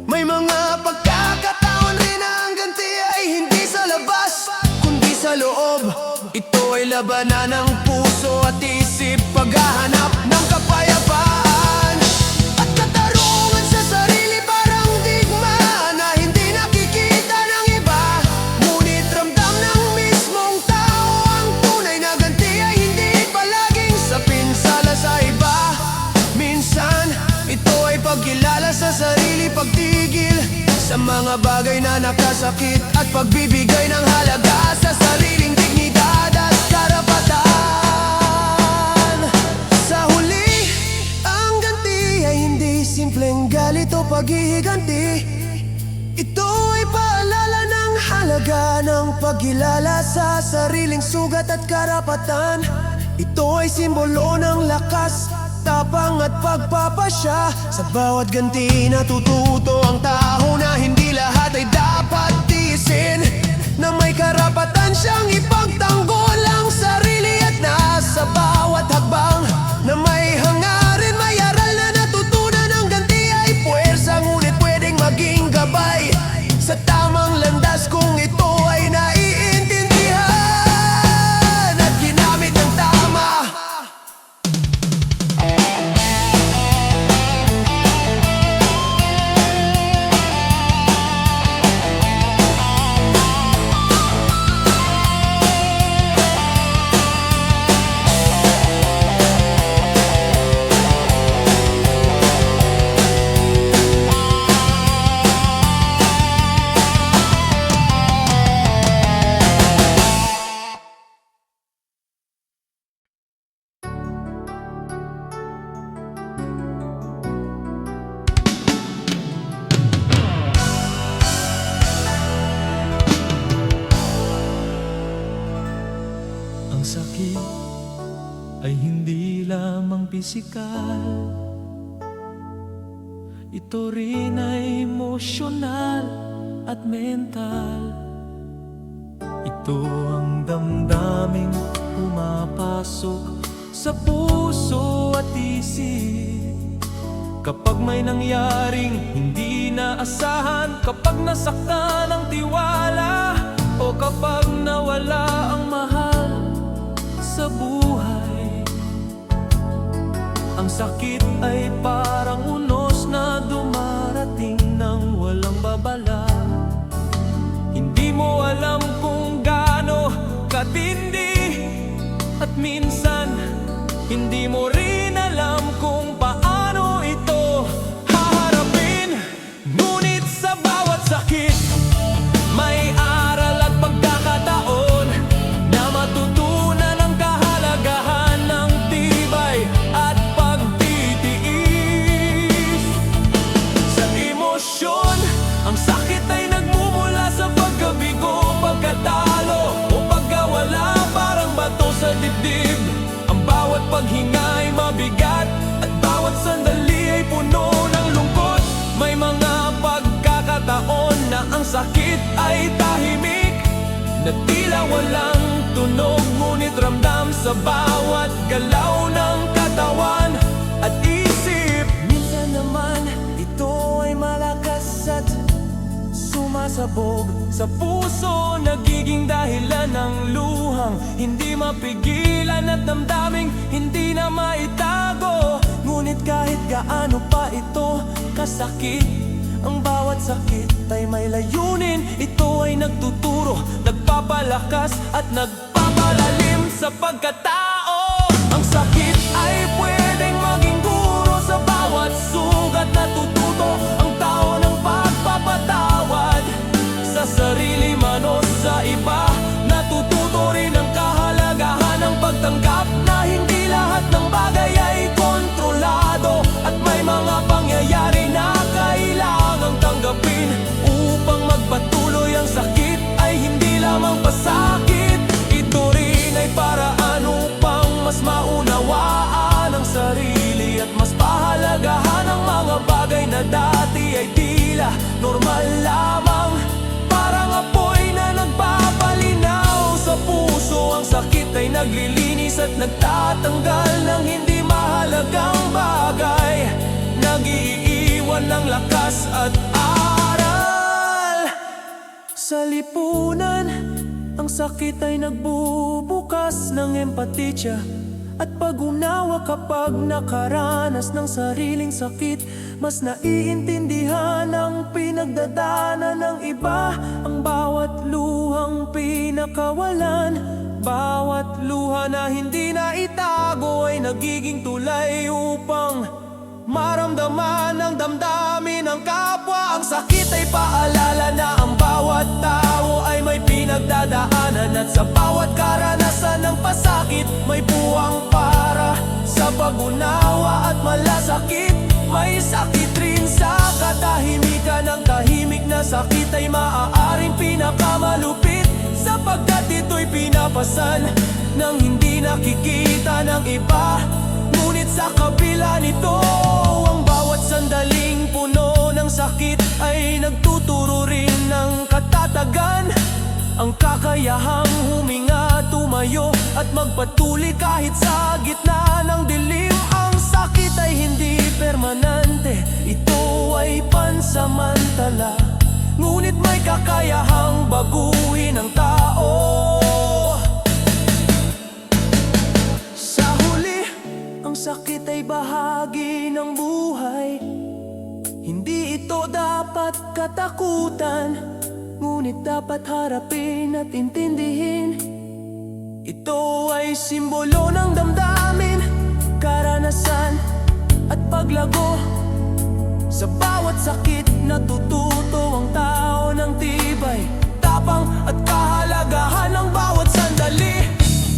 A: May mga pagkakataon rin na ang ganti ay hindi sa labas kundi sa loob. Ito ay labanan ng puso at isip, paghahanap ng kapayapaan at katarungan sa sarili. Parang digma na hindi nakikita ng iba, ngunit ramdam ng mismong tao. Ang tunay na ganti ay hindi palaging sa pinsala sa iba. Minsan, ito ay pagkilala sa sarili, pagtigil sa mga bagay na nakasakit, at pagbibigay ng halaga sa sariling dignidad at karapatan. Sa huli, ang ganti ay hindi simpleng galit o paghihiganti. Ito ay paalala ng halaga ng pagkilala sa sariling sugat at karapatan. Ito ay simbolo ng lakas, tapang at pagpapasya. Sa bawat ganti natututo ang tao na hindi lahat ay dapat tiisin, na may karapatan siyang ipagtanggol ang sarili, at nasa bawat hakbang na may hangarin, may aral na natutunan. Ang ganti ay puwersa, ngunit pwedeng maging gabay sa tamang landas kung ito ay naiintindihan at ginamit ng tama. sakit ay hindi lamang pisikal, ito rin ay emosyonal at mental. Ito ang damdaming pumapasok sa puso at isip kapag may nangyaring hindi naasahan, kapag nasaktan ang tiwala o kapag nawala ang mahal sa buhay. Ang sakit ay parang unos na dumarating nang walang babala. Hindi mo alam kung gaano katindi at minsan hindi mo rin alam kung paano ito haharapin. Ngunit sa bawat sakit may aral at pagkakataon na matutunan ang kahalagahan ng tibay at pagtitiis. Sa emosyon, ang sakit ay nagmumula sa pagkabigo, pagkatalo o pagkawala, parang bato sa dibdib. Ang bawat paghinga ay mabigat at bawat sandali ay puno ng lungkot. May mga pagkakataon na ang sakit ay tahimik, na tila walang tunog, ngunit ramdam sa bawat galaw ng katawan at isip. Minsan naman ito ay malakas at sumasabog sa puso, nagiging dahilan ng luhang hindi mapigilan at damdaming hindi na maitago. Ngunit kahit gaano pa ito kasakit, ang bawat sakit ay may layunin. Ito ay nagtuturo, nagpapalakas at nagpapalalim sa pagkatao. Ang sakit ay pwedeng maging guro, sa bawat sugat natututo ang tao ng pagpapatawad sa sarili man o sa iba. Natututo rin ang kahalagahan ng pagtanggap na hindi lahat ng bagay ay kontrolado, at may mga pangyayari na kailangang tanggapin upang magpatuloy. Ang sakit ay hindi lamang pasakit, ito rin ay paraan upang mas maunawaan ang sarili at mas pahalagahan ang mga bagay na dati ay tila normal lamang. Parang apoy na nagpapalinaw sa puso, ang sakit ay naglilinis at nagtatanggal ng hindi mahalagang bagay, nag-iiwan ng lakas at aral. Sa lipunan, ang sakit ay nagbubukas ng empatya at pag-unawa. Kapag nakaranas ng sariling sakit, mas naiintindihan ang pinagdadaanan ng iba. Ang bawat luhang pinakawalan, bawat luha na hindi na itago ay nagiging tulay upang maramdaman ang damdamin ng kapwa. Ang sakit ay paalala na ang bawat tao ay may pinagdadaanan, at sa bawat karanasan ng pasakit may puwang para sa pag-unawa at malasakit. May sakit rin sa katahimikan, ang tahimik na sakit ay maaaring pinakamalupit, sapagkat ito'y pinapasan ng hindi nakikita ng iba. Ngunit sa kabila nito, ang bawat sandaling puno ng sakit ay nagtuturo rin ng katatagan, ang kakayahang huminga, tumayo at magpatuloy kahit sa gitna ng dilim. Ang sakit ay hindi permanente, ito ay pansamantala, ngunit may kakayahang baguhin ang tao. Sa huli, ang sakit ay bahagi ng buhay, hindi ito dapat katakutan, ngunit dapat harapin at intindihin. Ito ay simbolo ng damdamin, karanasan at paglago. Sa bawat sakit natututo ang tao ng tibay, tapang at kahalagahan ng bawat sandali.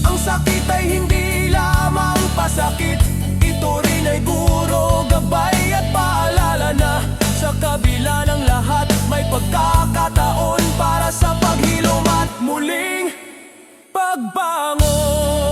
A: Ang sakit ay hindi lamang pasakit, ito rin ay guro, gabay at paalala na sa kabila ng lahat may pagkakataon para sa paghilom at muling pagbangon.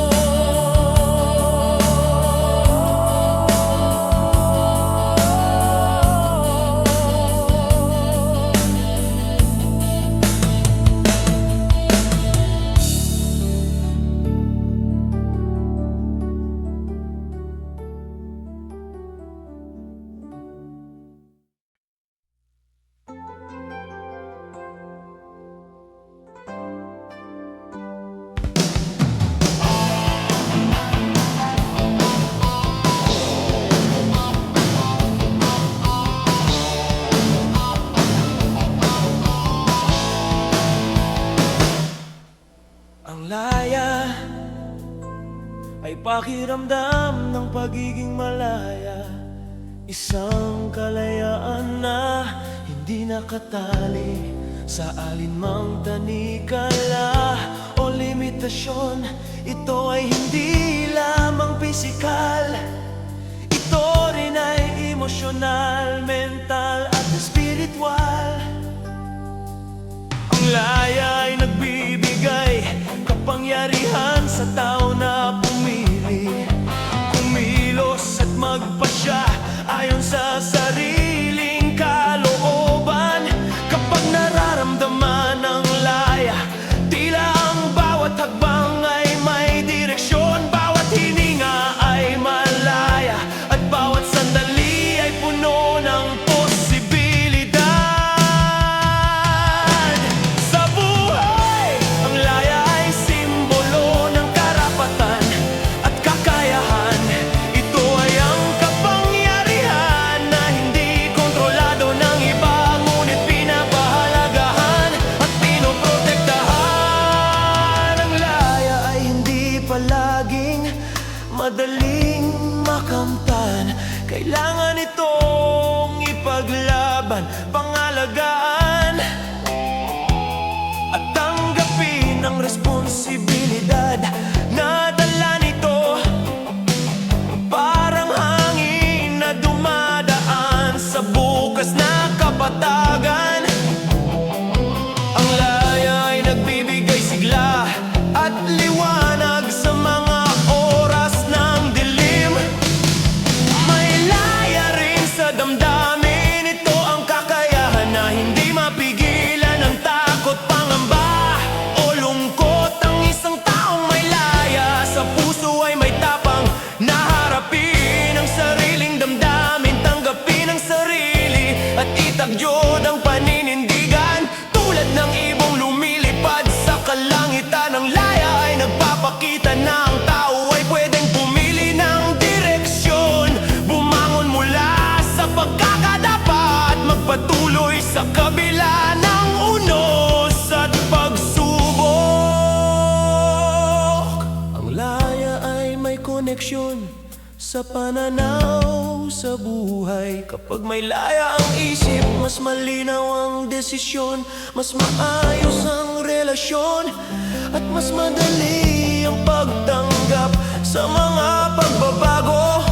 A: Ang laya ay pakiramdam ng pagiging malaya, isang kalayaan na hindi nakatali sa alinmang tanikala o limitasyon. Ito ay hindi lamang pisikal, ito rin ay emosyonal, mental at spiritual. Ang laya ay nagbibigay kapangyarihan sa tao na pumili, kumilos at magpasya ayon sa sariling kalooban. Kapag nararamdaman ang laya, tila ang bawat hakbang ay may direksyon, bawat hininga ay malaya, at bawat sandali ay puno ng posibilidad. Sa buhay, ang laya ay simbolo ng karapatan at kakayahan. Ito ay ang kapangyarihan na hindi kontrolado ng iba, ngunit pinapahalagahan at pinoprotektahan. Ang laya ay hindi palaging madaling makamtan, kailangan itong ipaglaban, pangalagaan at tanggapin ang responsibilidad na dala nito. Parang hangin na dumadaan sa bukas na kapatagan. Ang laya ay nagbibigay sigla at liwanag sa mga oras ng dilim. May laya rin sa damdamin, ito ang kakayahan na hindi mapigilan ng takot, pangamba o lungkot. Ang isang taong may laya sa puso ay may tapang na harapin ang sariling damdamin, tanggapin ang sarili at itagyod ang paninindigan. Tulad ng ibong lumilipad sa kalangitan, ang laya ay nagpapakita na ang tao ay pwedeng pumili ng direksyon, bumangon mula sa pagkakadapa at magpatuloy sa kabila ng unos at pagsubok. Ang laya ay may koneksyon sa pananaw sa buhay. Kapag may laya ang isip, mas malinaw ang desisyon, mas maayos ang relasyon, at mas madali ang pagtanggap sa mga pagbabago.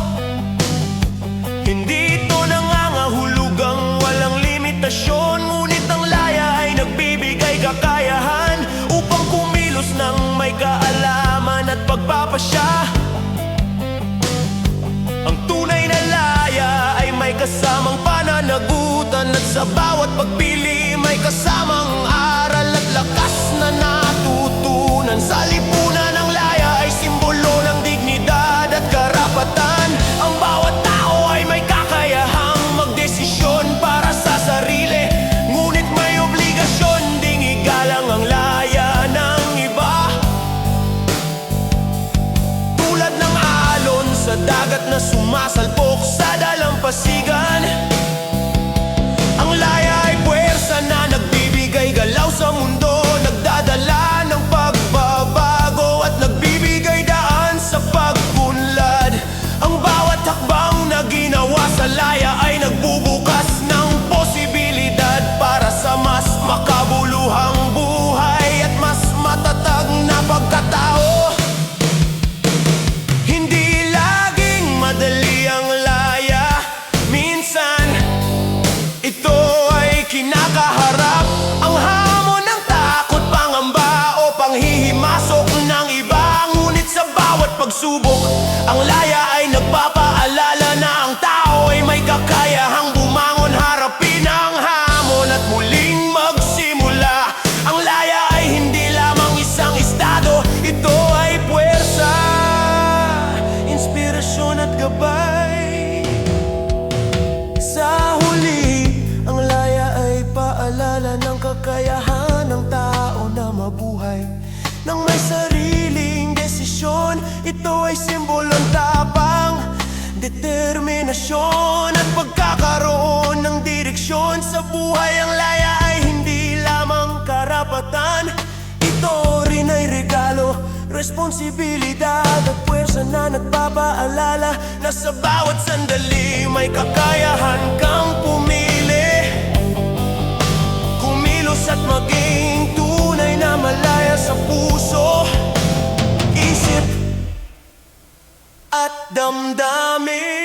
A: Hindi ito nangangahulugang walang limitasyon, ngunit ang laya ay nagbibigay kakayahan upang kumilos ng may kaalaman at pagpapasya. Ang tunay na laya ay may kasamang pananagutan, at sa bawat pagpili may kasamang aral at lakas na natutunan. Sa lipunan, ang laya ay simbolo ng dignidad at karapatan. Ang bawat tao ay may kakayahang magdesisyon para sa sarili, ngunit may obligasyon ding igalang ang laya ng iba. Tulad ng alon sa dagat na sumasalpok sa dalampasigan, ang laya ay puwersa na nagbibigay galaw sa mundo, nagdadala ng pagbabago at nagbibigay daan sa pag-unlad. Ang bawat hakbang na ginawa sa laya ay nagbubukas ng posibilidad para sa mas makabuluhang buhay at mas matatag na pagkatao. Hindi laging madali ang laya, minsan ito ay kinakaharap ang hamon ng takot, pangamba o panghihimasok ng iba. Ngunit sa bawat pagsubok, ang laya ay nagpapaalala na ang tao ay may kakayahang bumangon, harapin ang hamon at muling magsimula. Ang laya ay hindi lamang isang estado, ito ay puwersa, inspirasyon at gabay. Sa huli, ang laya ay paalala ng kakayahan ng tao na mabuhay nang may sariling desisyon. Ito ay simbolong tapang, determinasyon at pagkakaroon ng direksyon sa buhay. Ang laya ay hindi lamang karapatan, ito rin ay regalo responsibilidad at puwersa na nagpapaalala na sa bawat sandali may kakayahan kang pumili, kumilos at maging tunay na malaya sa puso, isip at damdamin.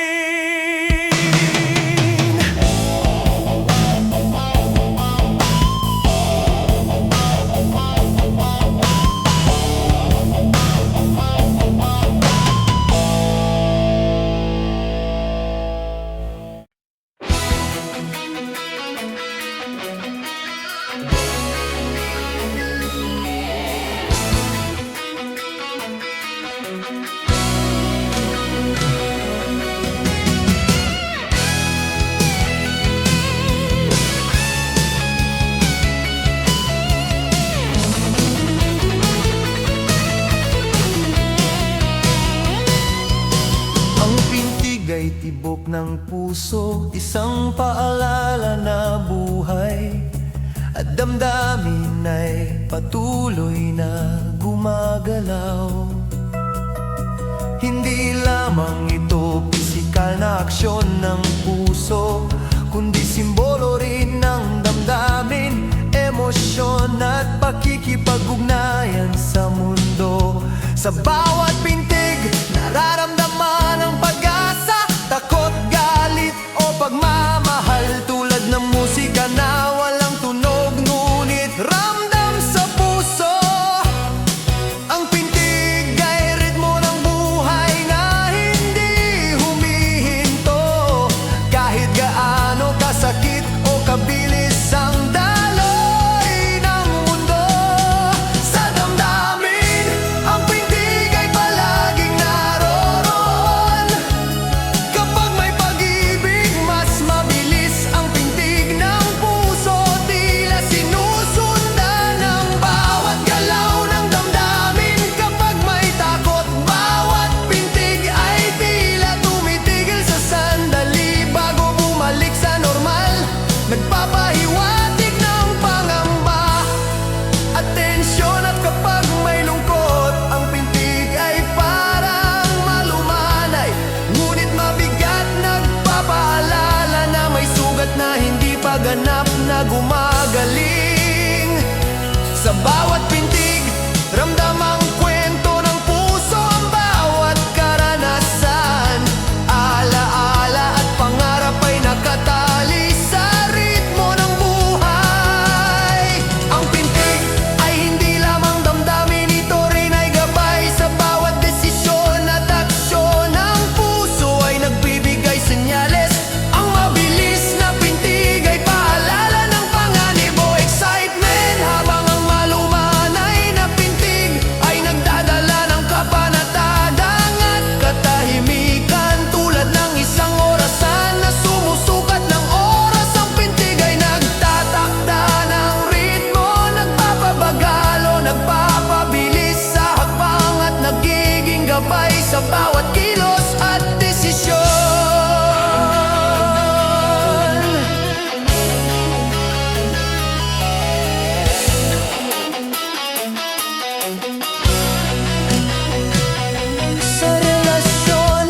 A: Ay tibok ng puso, isang paalala na buhay at damdamin ay patuloy na gumagalaw. Hindi lamang ito pisikal na aksyon ng puso, kundi simbolo rin ng damdamin, emosyon at pakikipag-ugnayan sa mundo. Sa bawat pintig, nararamdaman ang pag-asa, takot, galit o pagmamahal. Tulad ng musika na walang tunog ngunit ramdam sa puso. Ang pintig ay ritmo ng buhay na hindi humihinto, kahit gaano kasakit o kabilis ang daloy ng mundo. Sa damdamin, ang pintig ay palaging naroroon. Kapag may pag-ibig, mas mabilis ang pintig ng puso. Tila sinusundan ang bawat galaw ng damdamin. Kapag may takot, bawat pintig ay tila tumitigil sa sandali bago bumalik sa normal. Nagpapahiwatig ng pangamba at tensyon, at kapag may lungkot, ang pintig ay parang malumanay, ngunit mabigat. Nagpapaalala na may sugat na hindi pa ganap na gumagaling. Sa bawat pintig, ramdam ang kwento ng puso, ang bawat karanasan, alaala at pangarap ay nakatali sa ritmo ng buhay. Ang pintig ay hindi lamang damdamin, ito rin ay gabay sa bawat desisyon at aksyon. Ang puso ay nagbibigay senyales, ang mabilis na pintig ay paalala ng panganib o excitement, habang ang malumanay na pintig ay nagdadala ng kapanatagan at katahimikan. Tulad ng isang orasan na sumusukat ng oras, ang pintig ay nagtatakda ng ritmo, nagpapabagal o nagpapabilis sa hakbang at nagiging gabay sa bawat kilos at desisyon. Sa relasyon,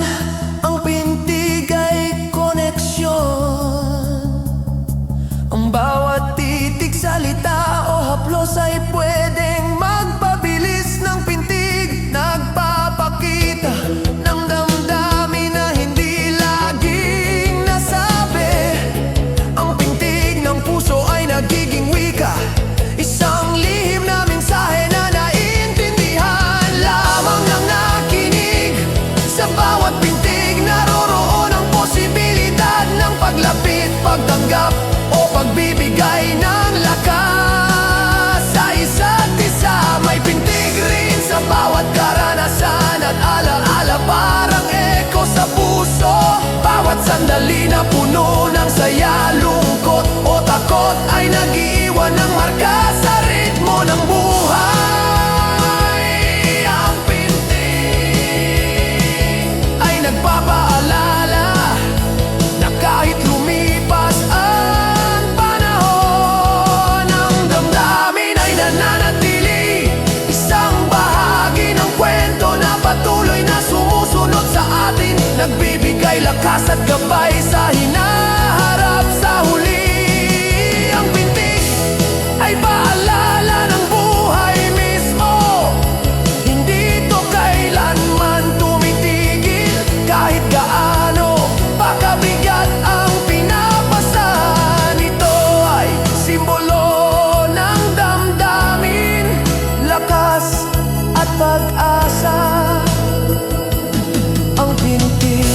A: ang pintig ay koneksyon. Ang bawat titig, salita o haplos ay pwedeng magpabilis ng pintig. Nagpapakita nagbibigay lakas at gabay sa hinaharap sa huli. Ang pintig ay paalala ng buhay mismo. Hindi to kailanman tumitigil kahit gaano pa kabigat ang pinapasahan. Ito ay simbolo ng damdamin, lakas at pag-asa. Ang pintig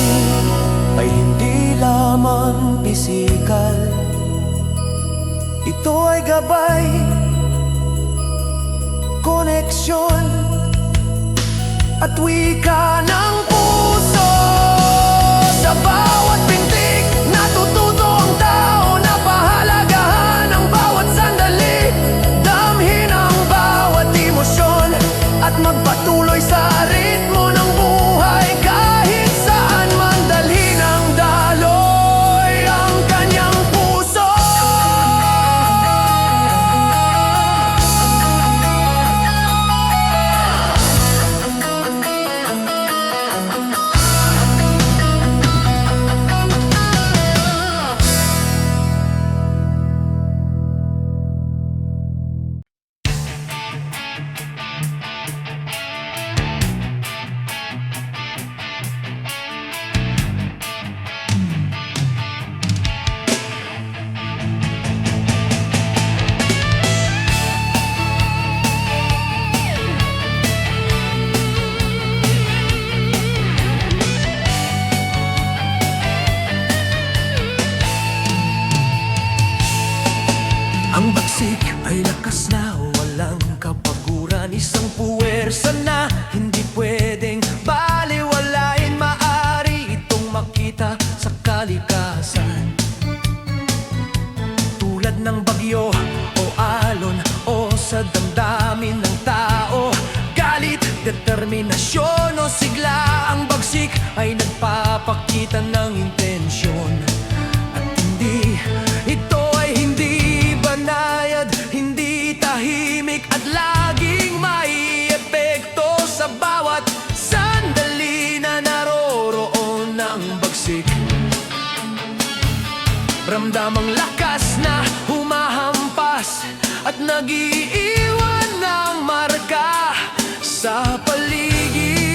A: ay hindi lamang pisikal, ito ay gabay, koneksyon at wika ng puso. Sa bawat pintig natututo ang tao na pahalagahan ang bawat sandali, damhin ang bawat emosyon at magpatuloy sa ritmo ng buhay. Kahit saan man dalhin ang daloy ang kanyang puso. Ang bagsik ay lakas na walang kapaguran, isang puwersa na hindi pwedeng baliwalain. Maaari itong makita sa kalikasan, tulad ng bagyo o alon o sa damdamin ng tao. Galit, determinasyon o sigla, ang bagsik ay nagpapakita ng intensyon. At hindi, ito ay hindi banayad, hindi tahimik at laging may epekto sa bawat sandali na naroroon ang bagsik. Ramdam ang lakas na humahampas at nag-iiwan ng marka sa paligid.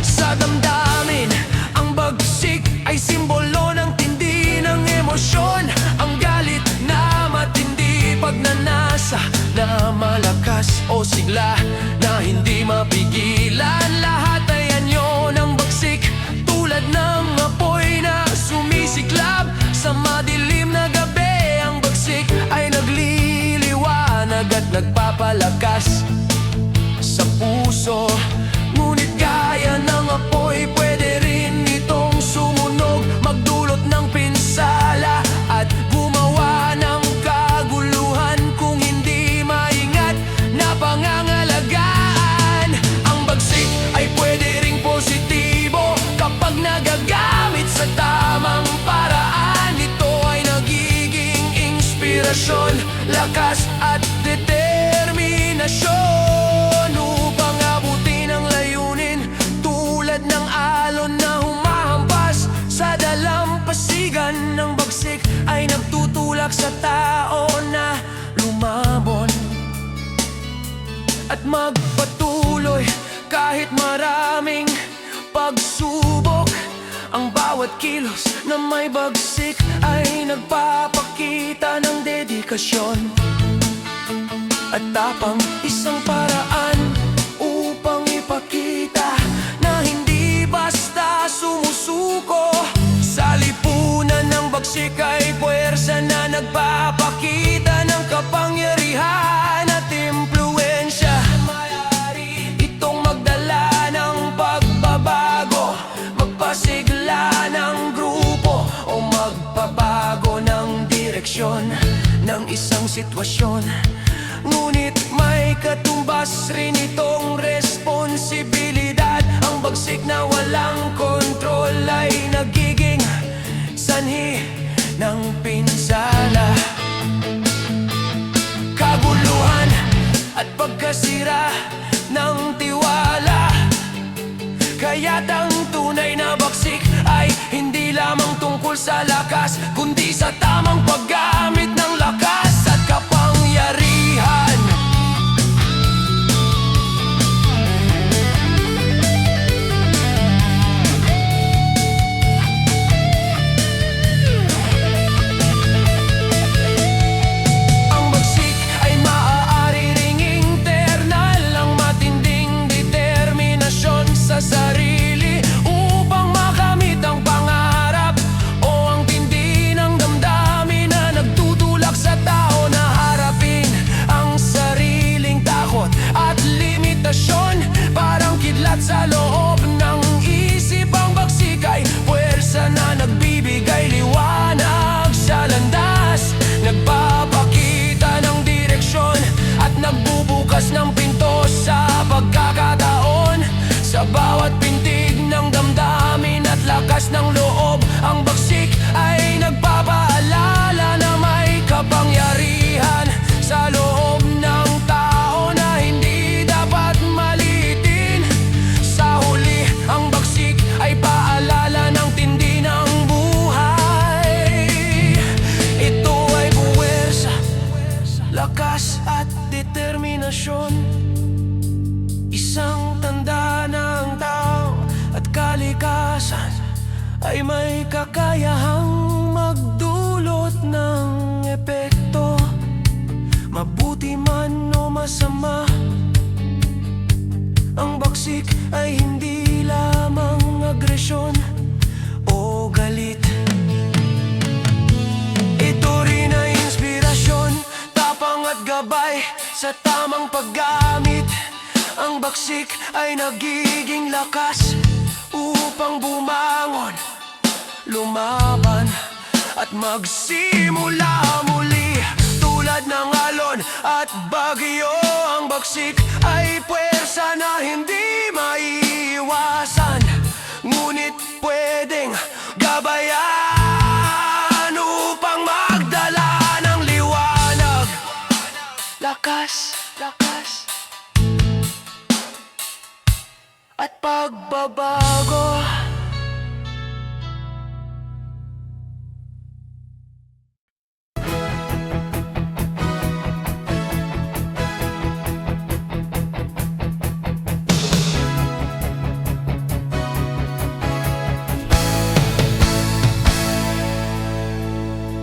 A: Sa damdamin, ang bagsik ay simbolo ng tindi ng emosyon. Ang galit na matindi, pagnanasa na malakas o sigla na hindi mapigilan. Lahat ay anyo ng bagsik, tulad ng apoy na sumisiklab sa madilim na gabi. Ang bagsik ay nagliliwanag at nagpapalakas sa puso. Ngunit gaya ng apoy, pwede rin itong sumunog, magdulot ng pinsala at gumawa ng kaguluhan kung hindi maingat na pangangalagaan. Ang bagsik ay pwede ring positibo kapag nagagamit sa tamang paraan. Ito ay nagiging inspirasyon, lakas at determinasyon upang abutin ang layunin. Tulad ng alon na humahampas sa dalampasigan, ng bagsik ay nagtutulak sa tao na lumabon at magpatuloy kahit maraming pagsubok. Ang bawat kilos na may bagsik ay nagpapakita ng dedikasyon at tapang, isang paraan upang ipakita na hindi basta sumusuko. Sa lipunan ng bagsik ay puwersa na nagpapakita ng kapangyarihan at impluwensya. Maaari itong magdala ng pagbabago, magpasigla ng grupo o magpabago ng direksyon ng isang sitwasyon. Ngunit may katumbas rin itong responsibilidad. Ang bagsik na walang kontrol ay nagiging sanhi ng pinsala, kaguluhan at pagkasira. lamang tungkol sa lakas, kundi sa tamang paggamit ng lakas at kapangyarihan. Ang bagsik ay maaari ring internal, ang matinding determinasyon sa sarili upang makamit ang pangarap, o ang tindi ng damdamin na nagtutulak sa tao na harapin ang sariling takot at limitasyon. Parang kidlat sa loob ng isip, ang bagsik ay puwersa na nagbibigay liwanag sa landas, nagpapakita ng direksyon at nagbubukas ng pinto sa pagkakataon. Sa bawat pintig ng damdamin at lakas ng loob, ang bagsik ay nagpapaalala na may kapangyarihan sa loob ng tao na hindi dapat maliitin. Sa huli, ang bagsik ay paalala ng tindi ng buhay. Ito ay puwersa, lakas at determinasyon, isang tanda ng tao at kalikasan ay may kakayahang magdulot ng epekto, mabuti man o masama. Ang bagsik ay hindi lamang agresyon o galit, ito rin ay inspirasyon, tapang at gabay sa tamang paggamit. Ang bagsik ay nagiging lakas upang bumangon, lumaban at magsimula muli. Tulad ng alon at bagyo, ang bagsik ay puwersa na hindi maiiwasan, ngunit pwedeng gabayan upang magdala ng liwanag, lakas, lakas at pagbabago.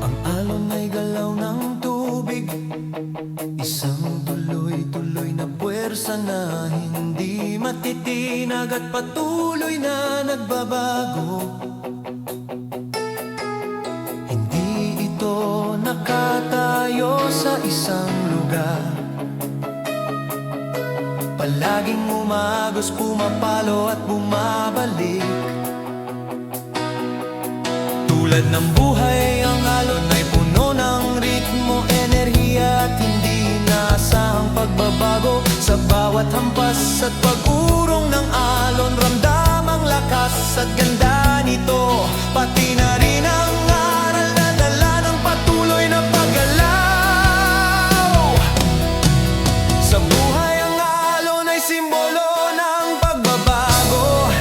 A: Ang alon ay galaw ng tubig, isang tuloy-tuloy na puwersa na hindi matitinag at patuloy na nagbabago. Hindi ito nakatayo sa isang lugar, palaging umagos, pumapalo at bumabalik. Tulad ng buhay, ang alon ay puno ng ritmo, enerhiya at hindi inaasahang pagbabago. Sa bawat hampas at pag-urong ng alon, ramdam ang lakas at ganda nito, pati na rin ang aral na dala ng patuloy na paggalaw. Sa buhay, ang alon ay simbolo ng pagbabago,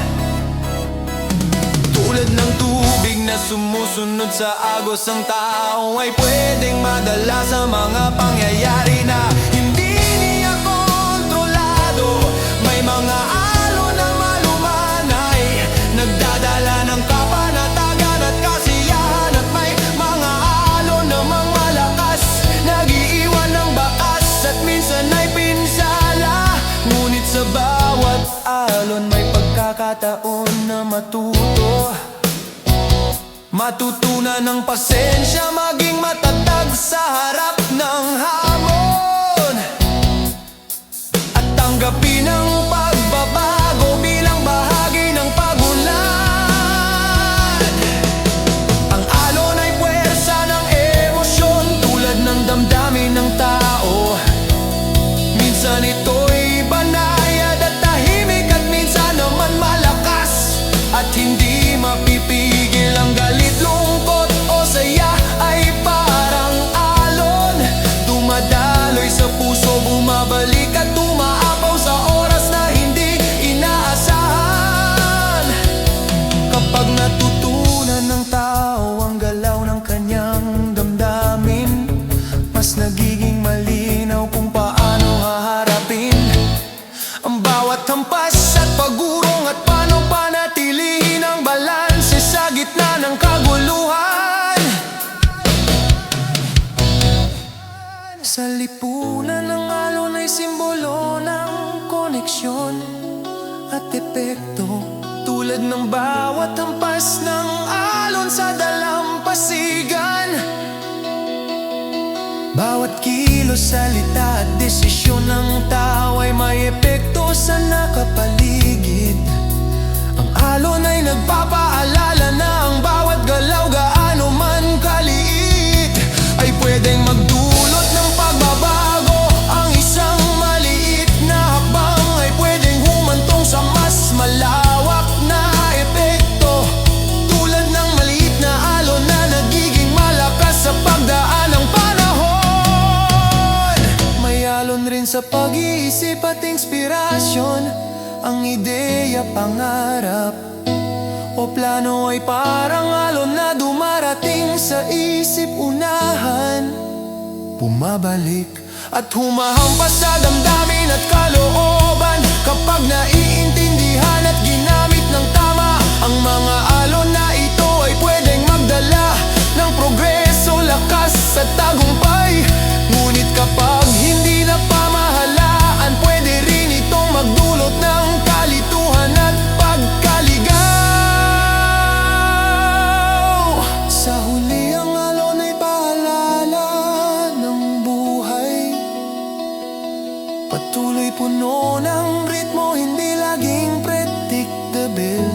A: tulad ng tubig na sumusunod sa agos. Ang tao ay pwedeng madala sa mga pangyayari na hindi niya kontrolado. May mga alon na malumanay, nagdadala ng kapanatagan at kasiyahan, at may mga alon namang malakas, nag-iiwan ng bakas at minsan ay pinsala. Ngunit sa bawat alon may pagkakataon na matutunan ng pasensya, maging matatag sa harap ng hamon, at tanggapin ang pagbabago bilang bahagi ng pagunlad. Ang alon ay puwersa ng emosyon, tulad ng damdamin ng tao. Minsan ito'y banayad at tahimik, at minsan naman malakas at hindi mapipigil. Ang galit, lungkot o saya ay parang alon, nagiging malinaw kung paano haharapin ang bawat hampas at pagurong, at paano panatilihin ang balanse sa gitna ng kaguluhan. Sa lipunan ng alon ay simbolo ng koneksyon at epekto, tulad ng bawat hampas ng alon sa dalampasigan. Bawat kilos, salita at desisyon ng tao ay may epekto sa nakapaligid. Ang alon ay nagpapaalala na ang bawat galaw, gaano man kaliit, ay pwedeng magdulot ng pagbabago. Ang isang maliit na hakbang ay pwedeng humantong sa mas malawak na epekto, tulad ng maliit na alon na nagiging malakas sa pagdaan ng panahon. May alon rin sa pag-iisip at inspirasyon. Ang ideya, pangarap o plano ay parang alon na dumarating sa isip, unahan, bumabalik at humahampas sa damdamin at kalooban. Kapag naiintindihan at ginamit ng tama, ang mga alon na ito ay pwedeng magdala ng progreso, lakas at tagumpay. Ngunit kapag hindi na pamahalaan, pwede rin itong magdulot ng kalituhan at pagkaligaw. Sa huli, ang alon ay paalala ng buhay, patuloy puno ng ritmo, hindi laging predictable,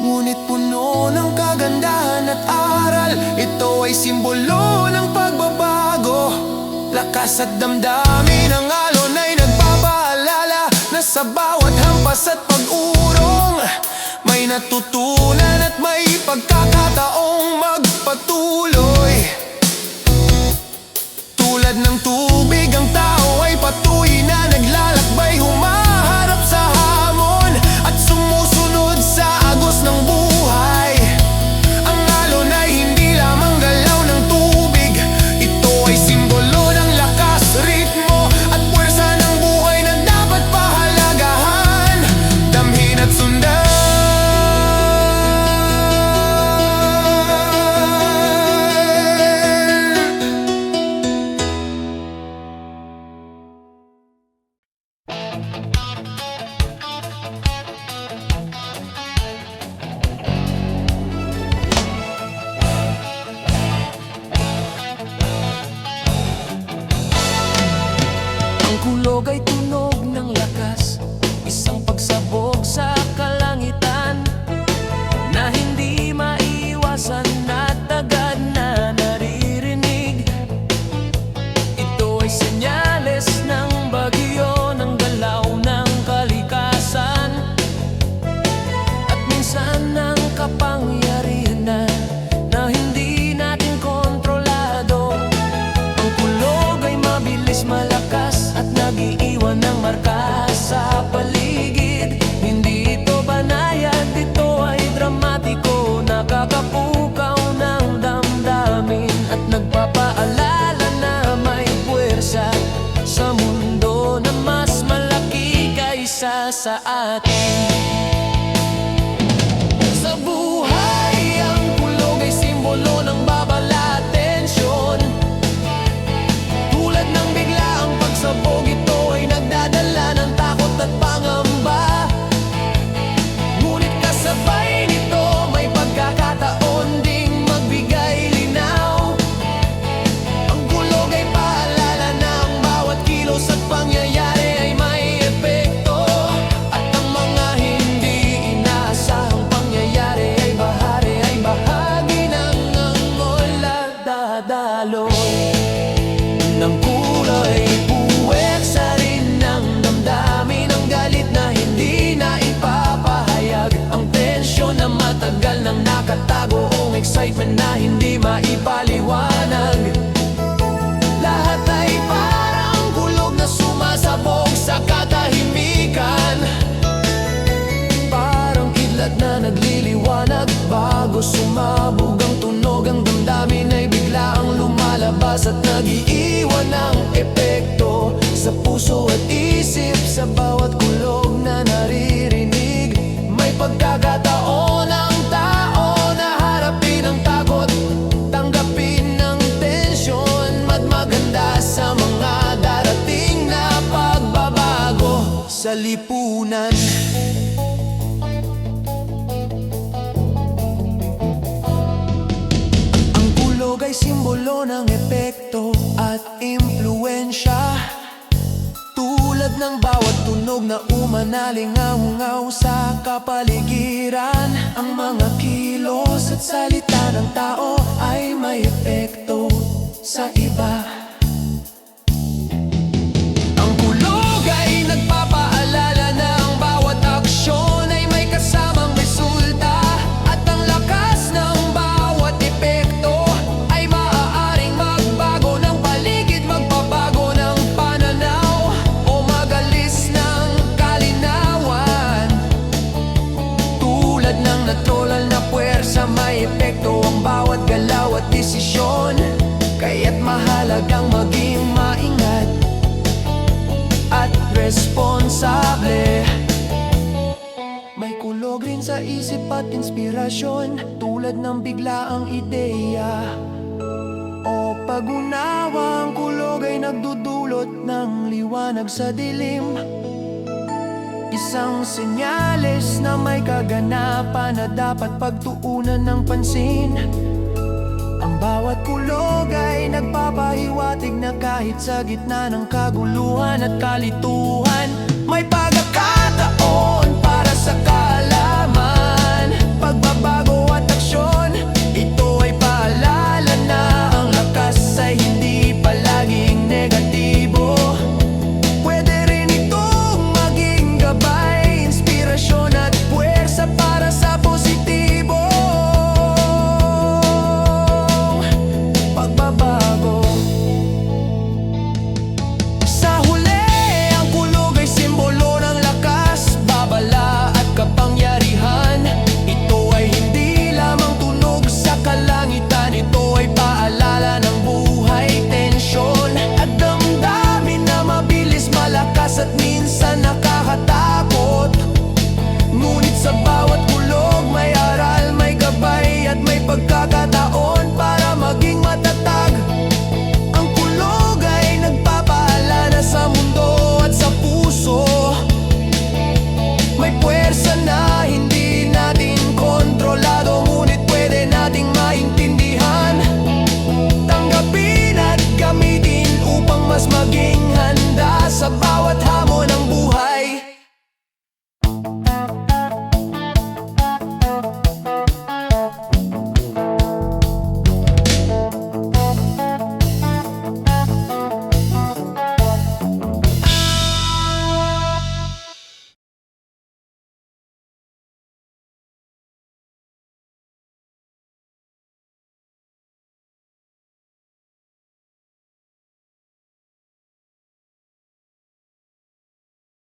A: ngunit puno ng kagandahan at aral. Ito ay simbolo ng pagbabago, lakas at damdamin. Ang alon ay nagpapaalala na sa bawat hampas at pag-urong may natutunan at may pagkakataong magpatuloy. Tulad ng tubig, ang tao ay patuloy na naglalakbay, humaharap sa hamon at sumusunod sa agos ng buhay. Ang alon ay hindi lamang galaw ng tubig, ito ay simbolo ng lakas, ritmo at puwersa ng buhay na dapat pahalagahan, damhin at sundan. Ang kulog ay tunog ng lakas, isang pagsabog sa kalangitan na hindi maiwasan at agad na naririnig. Ito ay senyales ng bagyo, ng galaw ng kalikasan, at minsan ng kapangyarihan na hindi natin kontrolado. Ang kulog ay mabilis, malakas at nag-iiwan ng marka sa paligid. Hindi ito banayad, ito ay dramatiko, nakakapukaw ng damdamin at nagpapaalala na may puwersa sa mundo na mas malaki kaysa sa atin. Sa buhay, ang kulog ay simbolo ng babala at tensyon. Tulad ng biglaang pagsabog, ito ay nagdadala ng takot at pangamba. Ngunit kasabay nito, may pagkakataon ding magbigay linaw. Ang kulog ay paalala na ang bawat kilos at pangyayari ay may epekto, at ang mga hindi inaasahang pangyayari ay bahagi ng angol at dadaloy ng kulay. Puwersa rin ng damdamin, ang galit na hindi na ipapahayag, ang tensyon na matagal nang nakatago, ang excitement na hindi maipaliwanag. Lahat ay parang kulog na sumasabog sa katahimikan, parang kidlat na nagliliwanag bago sumabog ang tunog. Ang damdamin ay biglaang lumalabas at at nag-iiwan ng epekto sa puso at isip. Sa bawat kulog na naririnig, may pagkakataon ang tao na harapin ang takot, tanggapin ang tensyon, at maganda sa mga darating na pagbabago sa lipunan. Ang kulog ay simbolo ng epekto at impluensya, tulad ng bawat tunog na umanalingaw-ngaw sa kapaligiran. Ang mga kilos at salita ng tao ay may epekto sa iba. Ang kulog ay nagpapaalala na ang bawat aksyon ay may kasamang resulta, at ang lakas ng bawat epekto ay maaaring magbago ng paligid, magpabago ng pananaw o magalis ng kalinawan. Tulad ng natural na puwersa, may epekto ang bawat galaw at desisyon, kaya't mahalagang maging maingat at responsable. May kulog rin sa isip at inspirasyon, tulad ng biglaang ideya o pag-unawa. Ang kulog ay nagdudulot ng liwanag sa dilim, isang senyales na may kaganapan na dapat pagtuunan ng pansin. Ang bawat kulog ay nagpapahiwatig na kahit sa gitna ng kaguluhan at kalituhan, may pagkakataon para sa kaalaman, pagbabago